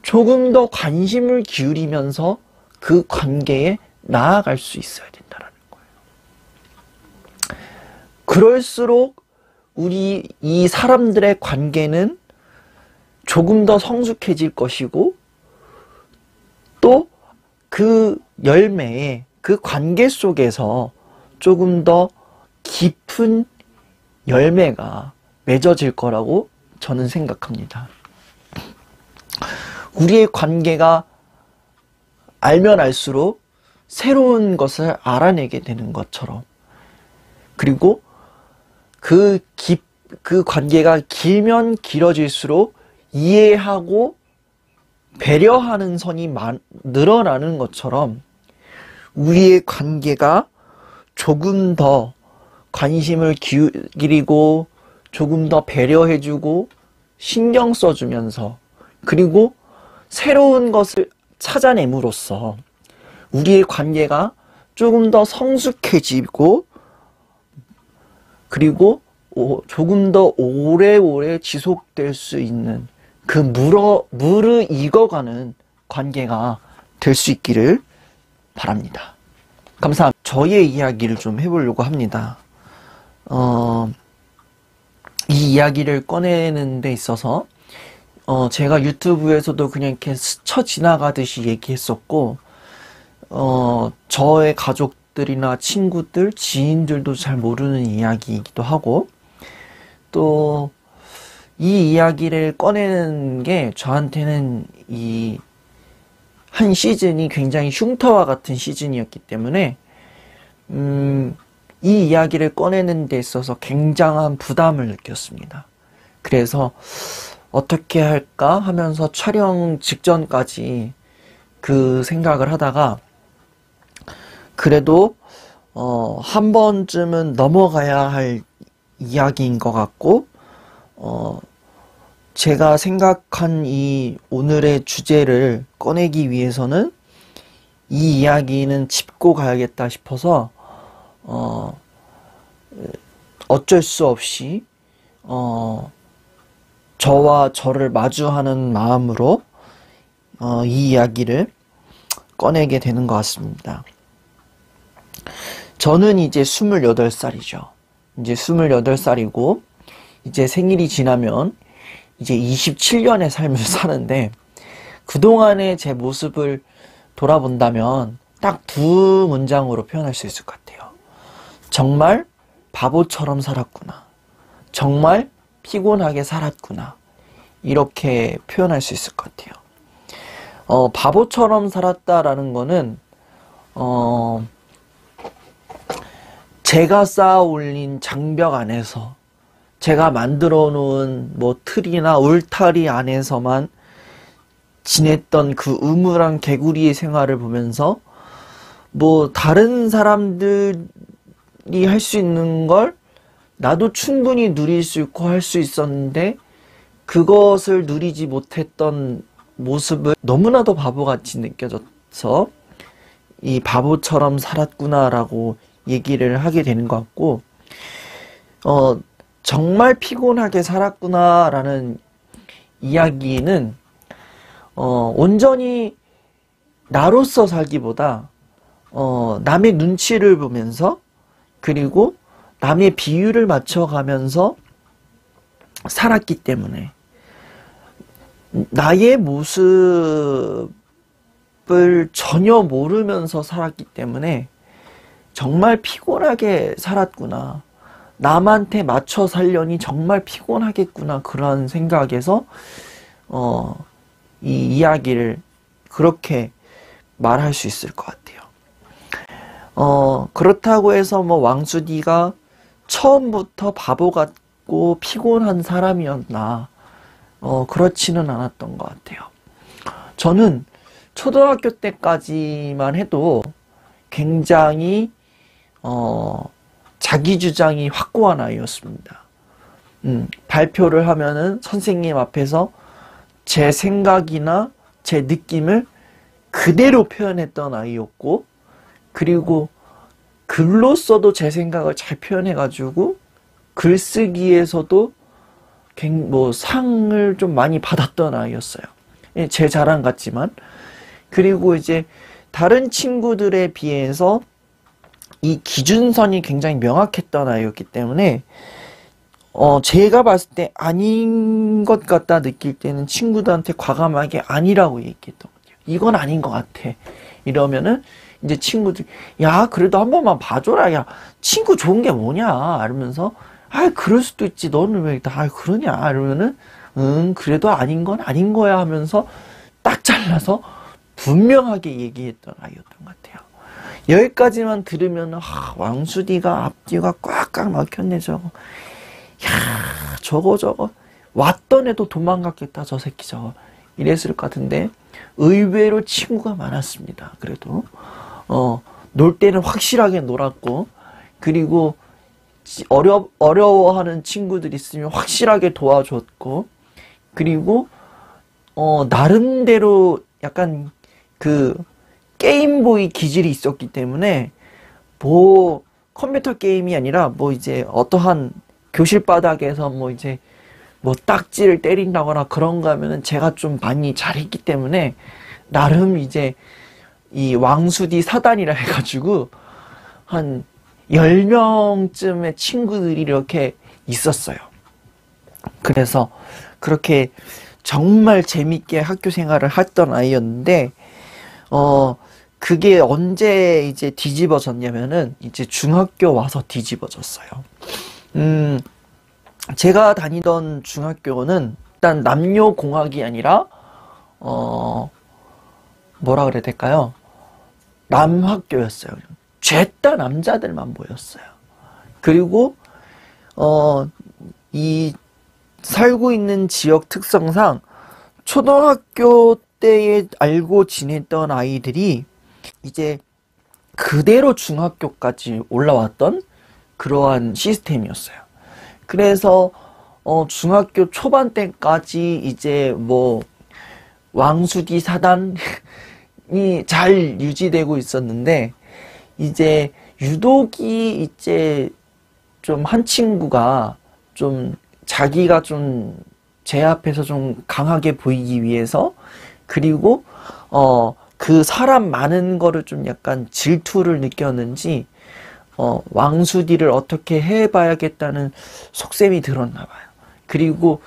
조금 더 관심을 기울이면서 그 관계에 나아갈 수 있어야 된다는 거예요. 그럴수록 우리 이 사람들의 관계는 조금 더 성숙해질 것이고, 또 그 열매에, 그 관계 속에서 조금 더 깊은 열매가 맺어질 거라고 저는 생각합니다. 우리의 관계가 알면 알수록 새로운 것을 알아내게 되는 것처럼, 그리고 그 관계가 길면 길어질수록 이해하고 배려하는 선이 늘어나는 것처럼, 우리의 관계가 조금 더 관심을 기울이고 조금 더 배려해주고 신경 써주면서, 그리고 새로운 것을 찾아냄으로써 우리의 관계가 조금 더 성숙해지고, 그리고 조금 더 오래오래 지속될 수 있는 그 무르익어가는 관계가 될 수 있기를 바랍니다. 감사합니다. 저의 이야기를 좀 해보려고 합니다. 이 이야기를 꺼내는 데 있어서 제가 유튜브에서도 그냥 이렇게 스쳐 지나가듯이 얘기했었고, 저의 가족들이나 친구들, 지인들도 잘 모르는 이야기이기도 하고, 또 이 이야기를 꺼내는 게 저한테는 이 한 시즌이 굉장히 흉터와 같은 시즌이었기 때문에 이 이야기를 꺼내는 데 있어서 굉장한 부담을 느꼈습니다. 그래서 어떻게 할까 하면서 촬영 직전까지 그 생각을 하다가, 그래도 한 번쯤은 넘어가야 할 이야기인 것 같고, 제가 생각한 이 오늘의 주제를 꺼내기 위해서는 이 이야기는 짚고 가야겠다 싶어서 어쩔 수 없이 저와 저를 마주하는 마음으로 이 이야기를 꺼내게 되는 것 같습니다. 저는 이제 28살이죠. 이제 28살이고 이제 생일이 지나면 이제 27년의 삶을 사는데, 그동안의 제 모습을 돌아본다면 딱 두 문장으로 표현할 수 있을 것 같아요. 정말 바보처럼 살았구나. 정말 피곤하게 살았구나. 이렇게 표현할 수 있을 것 같아요. 바보처럼 살았다라는 거는 제가 쌓아 올린 장벽 안에서, 제가 만들어 놓은 뭐 틀이나 울타리 안에서만 지냈던 그 우물한 개구리의 생활을 보면서, 뭐 다른 사람들이 할 수 있는 걸 나도 충분히 누릴 수 있고 할 수 있었는데, 그것을 누리지 못했던 모습을 너무나도 바보같이 느껴져서 이 바보처럼 살았구나라고 얘기를 하게 되는 것 같고, 정말 피곤하게 살았구나라는 이야기는 온전히 나로서 살기보다 남의 눈치를 보면서, 그리고 남의 비율을 맞춰가면서 살았기 때문에, 나의 모습을 전혀 모르면서 살았기 때문에 정말 피곤하게 살았구나, 남한테 맞춰 살려니 정말 피곤하겠구나, 그런 생각에서 이 이야기를 그렇게 말할 수 있을 것 같아요. 그렇다고 해서 뭐 왕수디가 처음부터 바보 같고 피곤한 사람이었나, 그렇지는 않았던 것 같아요. 저는 초등학교 때까지만 해도 굉장히 자기 주장이 확고한 아이였습니다. 발표를 하면은 선생님 앞에서 제 생각이나 제 느낌을 그대로 표현했던 아이였고, 그리고 글로써도 제 생각을 잘 표현해가지고 글쓰기에서도 뭐 상을 좀 많이 받았던 아이였어요. 예, 제 자랑 같지만. 그리고 이제 다른 친구들에 비해서 이 기준선이 굉장히 명확했던 아이였기 때문에 제가 봤을 때 아닌 것 같다 느낄 때는 친구들한테 과감하게 아니라고 얘기했던 것 같아요. 이건 아닌 것 같아. 이러면은 이제 친구들, 야, 그래도 한 번만 봐줘라. 야, 친구 좋은 게 뭐냐. 이러면서, 아, 그럴 수도 있지. 너는 왜 다 그러냐. 이러면은, 그래도 아닌 건 아닌 거야 하면서 딱 잘라서 분명하게 얘기했던 아이였던 것 같아요. 여기까지만 들으면, 왕수디가 앞뒤가 꽉꽉 막혔네, 저거. 야, 저거. 왔던 애도 도망갔겠다, 저 새끼 저거. 이랬을 것 같은데, 의외로 친구가 많았습니다. 그래도. 놀 때는 확실하게 놀았고, 그리고 어려워하는 친구들 있으면 확실하게 도와줬고, 그리고 나름대로 약간 그 게임보이 기질이 있었기 때문에 뭐 컴퓨터 게임이 아니라 뭐 이제 어떠한 교실 바닥에서 뭐 이제 뭐 딱지를 때린다거나 그런 거 하면은 제가 좀 많이 잘했기 때문에 나름 이제 이 왕수디 사단이라 해가지고 한 10명쯤의 친구들이 이렇게 있었어요. 그래서 그렇게 정말 재밌게 학교 생활을 했던 아이였는데, 그게 언제 이제 뒤집어졌냐면은 이제 중학교 와서 뒤집어졌어요. 제가 다니던 중학교는 일단 남녀공학이 아니라, 뭐라 그래야 될까요? 남학교였어요. 죄다 남자들만 모였어요. 그리고 이 살고 있는 지역 특성상 초등학교 때에 알고 지냈던 아이들이 이제 그대로 중학교까지 올라왔던 그러한 시스템이었어요. 그래서 중학교 초반 때까지 이제 뭐 왕수디 사단이 잘 유지되고 있었는데, 이제 유독이 이제 좀 한 친구가 좀 자기가 좀 제 앞에서 좀 강하게 보이기 위해서, 그리고 그 사람 많은 거를 좀 약간 질투를 느꼈는지 왕수디를 어떻게 해봐야겠다는 속셈이 들었나 봐요. 그리고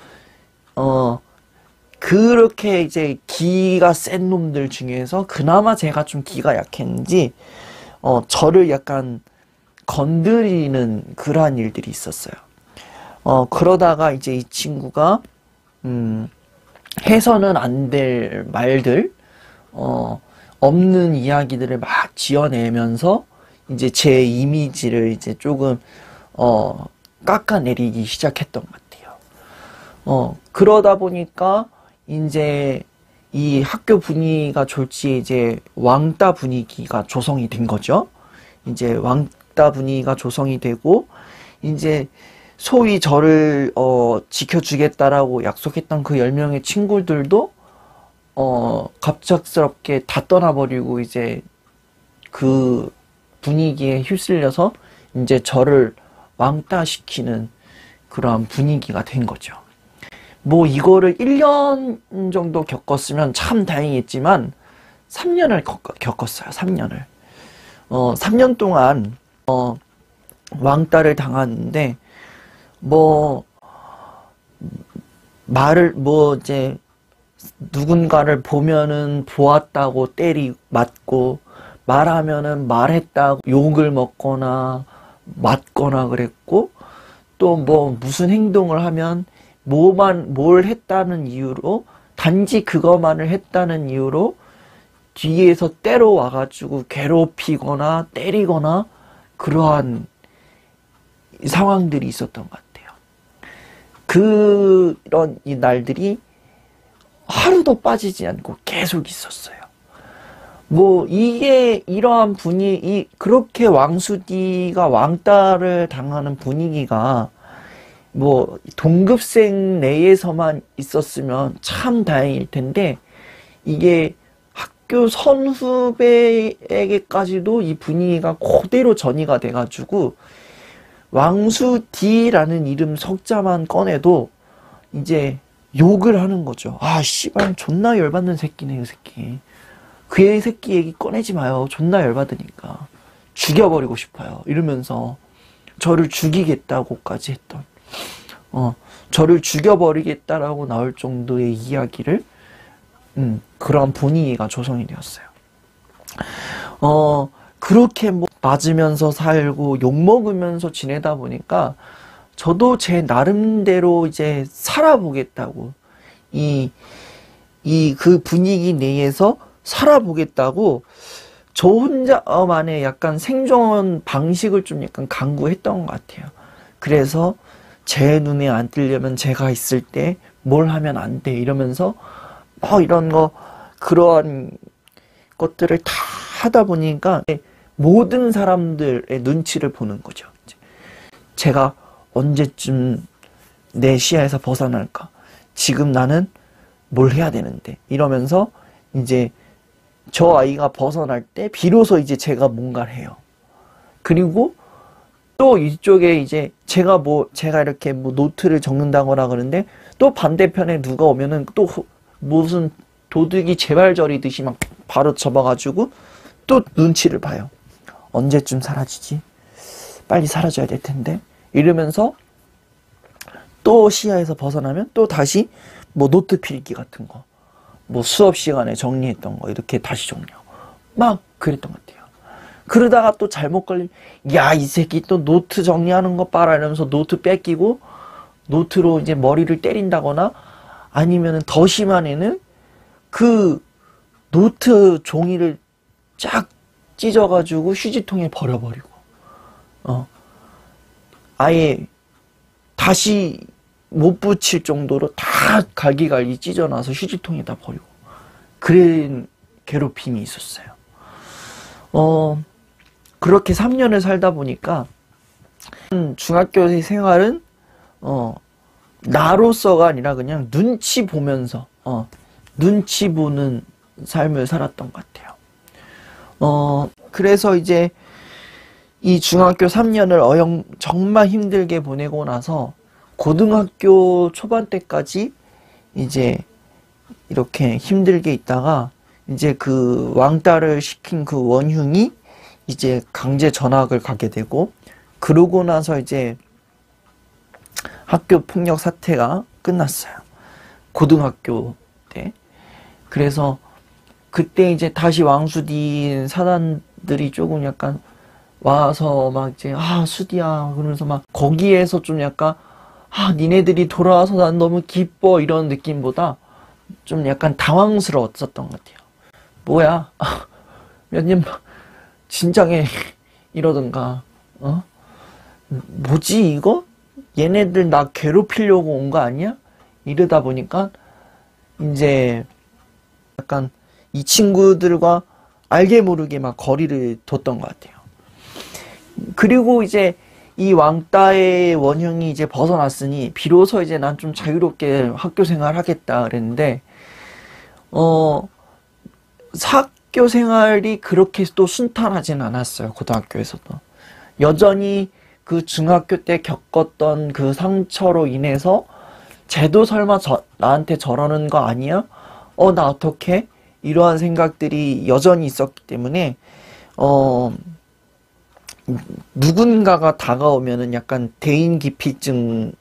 그렇게 이제 기가 센 놈들 중에서 그나마 제가 좀 기가 약했는지 저를 약간 건드리는 그러한 일들이 있었어요. 그러다가 이제 이 친구가 해서는 안 될 말들, 없는 이야기들을 막 지어내면서 이제 제 이미지를 이제 조금 깎아내리기 시작했던 것 같아요. 그러다 보니까 이제 이 학교 분위기가 졸지 이제 왕따 분위기가 조성이 된 거죠. 이제 왕따 분위기가 조성이 되고, 이제 소위 저를 지켜주겠다라고 약속했던 그 10명의 친구들도 갑작스럽게 다 떠나버리고 이제 그 분위기에 휩쓸려서 이제 저를 왕따시키는 그런 분위기가 된 거죠. 뭐 이거를 1년 정도 겪었으면 참 다행이겠지만 3년을 겪었어요. 3년을. 3년 동안 왕따를 당하는데, 뭐 말을 뭐 이제 누군가를 보면은 보았다고 맞고, 말하면은 말했다고 욕을 먹거나 맞거나 그랬고, 또 뭐 무슨 행동을 하면 뭘 했다는 이유로, 단지 그것만을 했다는 이유로 뒤에서 때려 와가지고 괴롭히거나 때리거나 그러한 상황들이 있었던 것 같아요. 그런 이 날들이 하루도 빠지지 않고 계속 있었어요. 뭐 이게 이러한 분위기, 그렇게 왕수디가 왕따를 당하는 분위기가 뭐 동급생 내에서만 있었으면 참 다행일 텐데, 이게 학교 선후배에게까지도 이 분위기가 그대로 전이가 돼가지고 왕수디라는 이름 석자만 꺼내도 이제 욕을 하는 거죠. 아, 씨발, 존나 열받는 새끼네, 이 새끼. 그 애 새끼 얘기 꺼내지 마요. 존나 열받으니까. 죽여버리고 싶어요. 이러면서 저를 죽이겠다고까지 했던, 저를 죽여버리겠다라고 나올 정도의 이야기를, 그런 분위기가 조성이 되었어요. 그렇게 뭐 맞으면서 살고 욕먹으면서 지내다 보니까 저도 제 나름대로 이제 살아보겠다고, 그 분위기 내에서 살아보겠다고 저 혼자만의 약간 생존 방식을 좀 약간 강구했던 것 같아요. 그래서 제 눈에 안 띄려면 제가 있을 때 뭘 하면 안 돼 이러면서 이런 거, 그러한 것들을 다 하다 보니까 모든 사람들의 눈치를 보는 거죠. 제가 언제쯤 내 시야에서 벗어날까? 지금 나는 뭘 해야 되는데? 이러면서 이제 저 아이가 벗어날 때 비로소 이제 제가 뭔가를 해요. 그리고 또 이쪽에 이제 제가 이렇게 뭐 노트를 적는다거나 그러는데 또 반대편에 누가 오면은 또 무슨 도둑이 재발절이듯이 막 바로 접어가지고 또 눈치를 봐요. 언제쯤 사라지지? 빨리 사라져야 될 텐데. 이러면서 또 시야에서 벗어나면 또 다시 뭐 노트 필기 같은 거, 뭐 수업 시간에 정리했던 거 이렇게 다시 정리하고 막 그랬던 것 같아요. 그러다가 또 잘못 걸리면 야, 이 새끼 또 노트 정리하는 거 봐라 이러면서 노트 뺏기고 노트로 이제 머리를 때린다거나, 아니면은 더 심한 애는 그 노트 종이를 쫙 찢어가지고 휴지통에 버려버리고, 아예 다시 못 붙일 정도로 다 갈기갈기 찢어놔서 휴지통에다 버리고, 그런 괴롭힘이 있었어요. 그렇게 3년을 살다 보니까 중학교 생활은 나로서가 아니라 그냥 눈치 보면서 눈치 보는 삶을 살았던 것 같아요. 그래서 이제 이 중학교 3년을 정말 힘들게 보내고 나서 고등학교 초반 때까지 이제 이렇게 힘들게 있다가 이제 그 왕따를 시킨 그 원흉이 이제 강제 전학을 가게 되고, 그러고 나서 이제 학교 폭력 사태가 끝났어요. 고등학교 때. 그래서 그때 이제 다시 왕수디 사단들이 조금 약간 와서 막 이제 수디야 그러면서 막 거기에서 좀 약간 니네들이 돌아와서 난 너무 기뻐 이런 느낌보다 좀 약간 당황스러웠었던 것 같아요. 뭐야 몇 년 진작에 이러던가 뭐지 이거? 얘네들 나 괴롭히려고 온 거 아니야? 이러다 보니까 이제 약간 이 친구들과 알게 모르게 막 거리를 뒀던 것 같아요. 그리고 이제 이 왕따의 원흉이 이제 벗어났으니 비로소 이제 난 좀 자유롭게 학교 생활 하겠다 그랬는데, 학교 생활이 그렇게 또 순탄하진 않았어요. 고등학교에서도 여전히 그 중학교 때 겪었던 그 상처로 인해서 쟤도 설마 나한테 저러는 거 아니야? 나 어떡해? 이러한 생각들이 여전히 있었기 때문에 누군가가 다가오면은 약간 대인 기피증인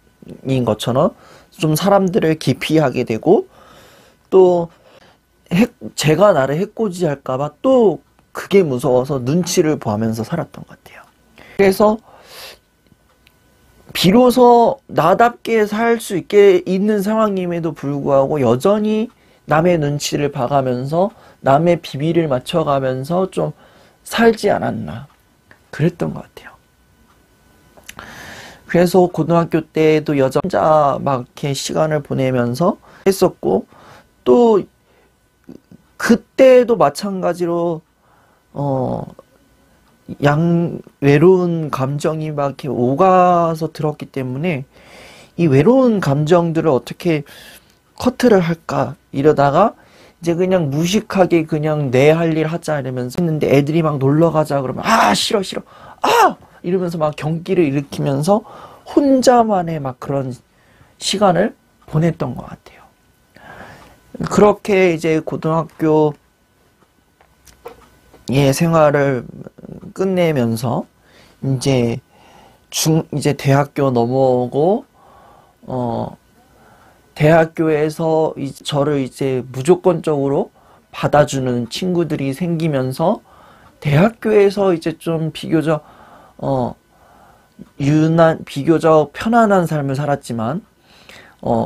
것처럼 좀 사람들을 기피하게 되고, 또 제가 나를 해코지 할까봐 또 그게 무서워서 눈치를 보면서 살았던 것 같아요. 그래서 비로소 나답게 살 수 있는 상황임에도 불구하고 여전히 남의 눈치를 봐가면서 남의 비비를 맞춰가면서 좀 살지 않았나 그랬던 것 같아요. 그래서 고등학교 때도 여자 혼자 막 이렇게 시간을 보내면서 했었고, 또 그때도 마찬가지로 외로운 감정이 막 이렇게 오가서 들었기 때문에 이 외로운 감정들을 어떻게 커트를 할까 이러다가 이제 그냥 무식하게 그냥 내 할 일 하자 이러면서 했는데, 애들이 막 놀러 가자 그러면 싫어 이러면서 막 경기를 일으키면서 혼자만의 막 그런 시간을 보냈던 것 같아요. 그렇게 이제 고등학교 생활을 끝내면서 이제 대학교 넘어오고 대학교에서 저를 이제 무조건적으로 받아주는 친구들이 생기면서 대학교에서 이제 좀 비교적 비교적 편안한 삶을 살았지만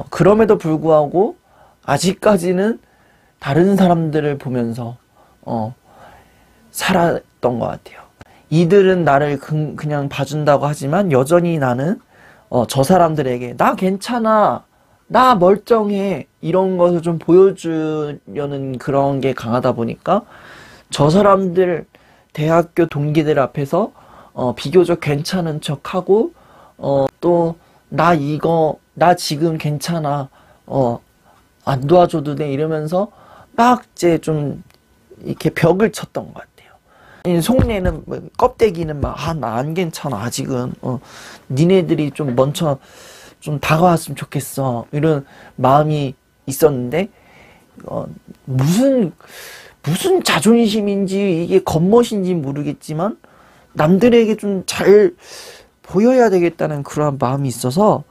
그럼에도 불구하고 아직까지는 다른 사람들을 보면서 살았던 것 같아요. 이들은 나를 그냥 봐준다고 하지만 여전히 나는 저 사람들에게 나 괜찮아, 나 멀쩡해, 이런 것을 좀 보여주려는 그런 게 강하다 보니까 저 사람들, 대학교 동기들 앞에서 비교적 괜찮은 척하고 또 나 지금 괜찮아, 안 도와줘도 돼, 이러면서 막 이제 좀 이렇게 벽을 쳤던 것 같아요. 속내는 껍데기는 막 나 안 괜찮아 아직은, 니네들이 좀 먼저 좀 다가왔으면 좋겠어, 이런 마음이 있었는데 무슨 자존심인지 이게 겉멋인지 모르겠지만 남들에게 좀 잘 보여야 되겠다는 그런 마음이 있어서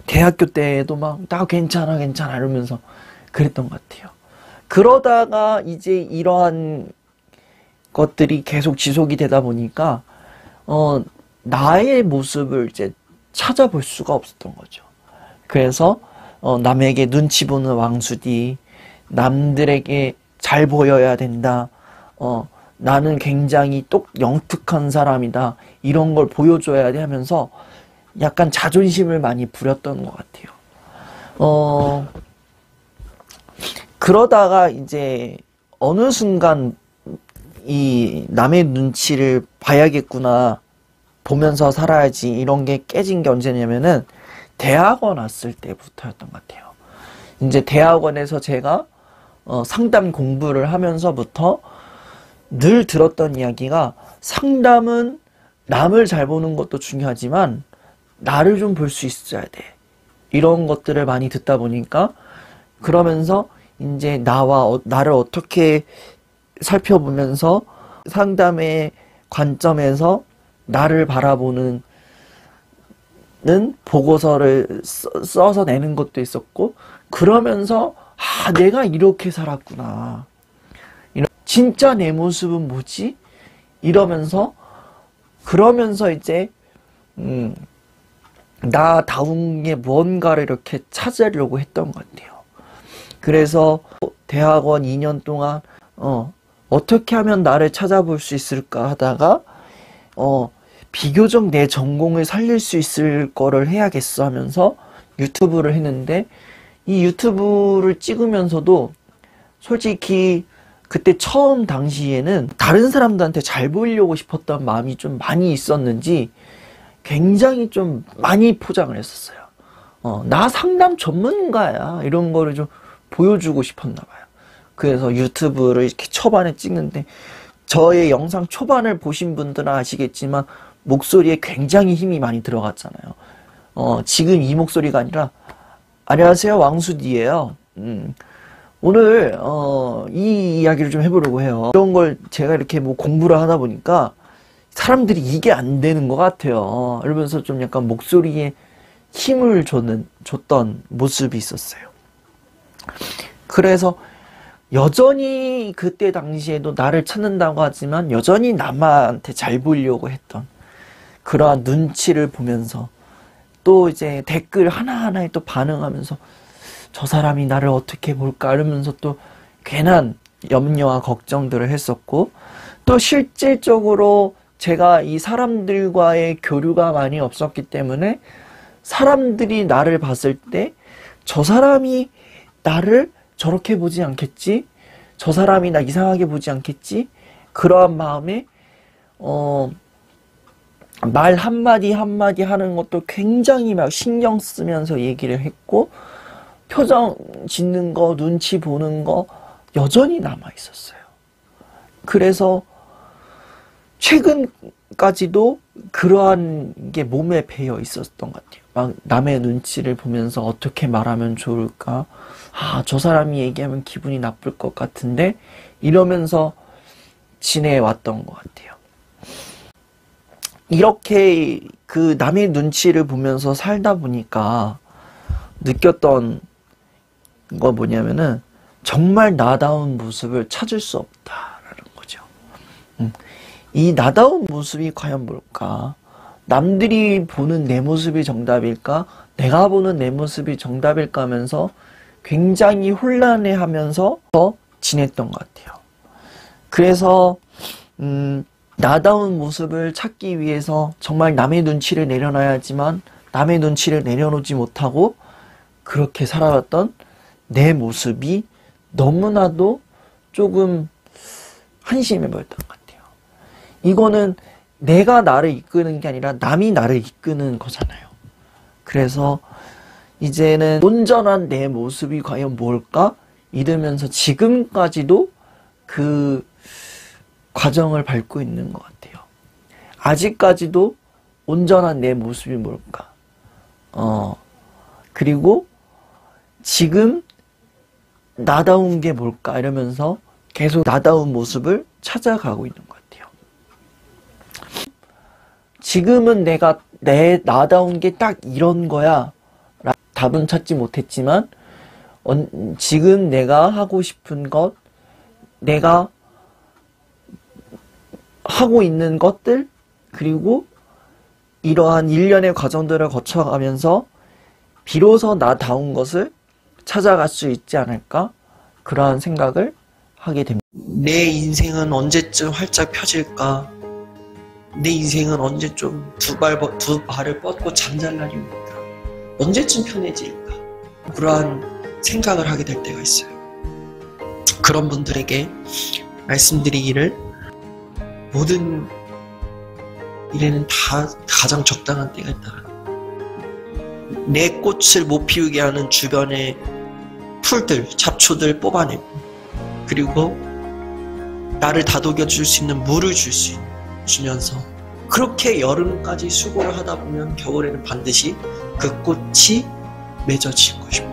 대학교 때에도 막 나 괜찮아 이러면서 그랬던 것 같아요. 그러다가 이제 이러한 것들이 계속 지속이 되다 보니까 나의 모습을 이제 찾아볼 수가 없었던 거죠. 그래서 남에게 눈치 보는 왕수디, 남들에게 잘 보여야 된다, 나는 굉장히 영특한 사람이다, 이런 걸 보여줘야 돼 하면서 약간 자존심을 많이 부렸던 것 같아요. 그러다가 이제 어느 순간 이 남의 눈치를 봐야겠구나, 보면서 살아야지, 이런 게 깨진 게 언제냐면은 대학원 왔을 때부터였던 것 같아요. 이제 대학원에서 제가 상담 공부를 하면서부터 늘 들었던 이야기가, 상담은 남을 잘 보는 것도 중요하지만 나를 좀 볼 수 있어야 돼, 이런 것들을 많이 듣다 보니까, 그러면서 이제 나를 어떻게 살펴보면서 상담의 관점에서 나를 바라보는 보고서를 써서 내는 것도 있었고, 그러면서 내가 이렇게 살았구나, 진짜 내 모습은 뭐지? 그러면서 이제 나다운 게 뭔가를 이렇게 찾으려고 했던 것 같아요. 그래서 대학원 2년 동안 어떻게 하면 나를 찾아볼 수 있을까 하다가 비교적 내 전공을 살릴 수 있을 거를 해야겠어 하면서 유튜브를 했는데, 이 유튜브를 찍으면서도 솔직히 그때 처음 당시에는 다른 사람들한테 잘 보이려고 싶었던 마음이 좀 많이 있었는지 굉장히 좀 많이 포장을 했었어요. 나 상담 전문가야, 이런 거를 좀 보여주고 싶었나 봐요. 그래서 유튜브를 이렇게 초반에 찍는데, 저의 영상 초반을 보신 분들은 아시겠지만 목소리에 굉장히 힘이 많이 들어갔잖아요. 지금 이 목소리가 아니라, 안녕하세요, 왕수디예요. 오늘 이 이야기를 좀 해보려고 해요. 이런 걸 제가 이렇게 공부를 하다 보니까 사람들이 이게 안 되는 것 같아요, 이러면서 좀 약간 목소리에 힘을 줬던 모습이 있었어요. 그래서 여전히 그때 당시에도 나를 찾는다고 하지만 여전히 남한테 잘 보이려고 했던 그러한 눈치를 보면서, 또 이제 댓글 하나하나에 또 반응하면서 저 사람이 나를 어떻게 볼까 이러면서 또 괜한 염려와 걱정들을 했었고, 또 실질적으로 제가 이 사람들과의 교류가 많이 없었기 때문에 사람들이 나를 봤을 때 저 사람이 나를 저렇게 보지 않겠지? 저 사람이 나 이상하게 보지 않겠지? 그러한 마음에 말 한마디 한마디 하는 것도 굉장히 막 신경 쓰면서 얘기를 했고, 표정 짓는 거, 눈치 보는 거 여전히 남아 있었어요. 그래서 최근까지도 그러한 게 몸에 배어 있었던 것 같아요. 막 남의 눈치를 보면서 어떻게 말하면 좋을까? 아, 저 사람이 얘기하면 기분이 나쁠 것 같은데? 이러면서 지내왔던 것 같아요. 이렇게 그 남의 눈치를 보면서 살다 보니까 느꼈던 거 뭐냐면은 정말 나다운 모습을 찾을 수 없다라는 거죠. 이 나다운 모습이 과연 뭘까? 남들이 보는 내 모습이 정답일까? 내가 보는 내 모습이 정답일까 하면서 굉장히 혼란해하면서 지냈던 것 같아요. 그래서 나다운 모습을 찾기 위해서 정말 남의 눈치를 내려놔야지만 남의 눈치를 내려놓지 못하고 그렇게 살아왔던 내 모습이 너무나도 조금 한심해 보였던 것 같아요. 이거는 내가 나를 이끄는 게 아니라 남이 나를 이끄는 거잖아요. 그래서 이제는 온전한 내 모습이 과연 뭘까? 이러면서 지금까지도 그 과정을 밟고 있는 것 같아요. 아직까지도 온전한 내 모습이 뭘까? 그리고 지금 나다운 게 뭘까? 이러면서 계속 나다운 모습을 찾아가고 있는 것 같아요. 지금은 내가 내 나다운 게 딱 이런 거야. 답은 찾지 못했지만 지금 내가 하고 싶은 것, 내가 하고 있는 것들, 그리고 이러한 일련의 과정들을 거쳐가면서 비로소 나다운 것을 찾아갈 수 있지 않을까? 그러한 생각을 하게 됩니다. 내 인생은 언제쯤 활짝 펴질까? 내 인생은 언제쯤 두 발을 뻗고 잠잘 날이 올까? 언제쯤 편해질까? 그러한 생각을 하게 될 때가 있어요. 그런 분들에게 말씀드리기를, 모든 일에는 다 가장 적당한 때가 있다. 내 꽃을 못 피우게 하는 주변의 풀들, 잡초들 뽑아내고, 그리고 나를 다독여 줄 수 있는 물을 주면서 그렇게 여름까지 수고를 하다 보면 겨울에는 반드시 그 꽃이 맺어질 것입니다.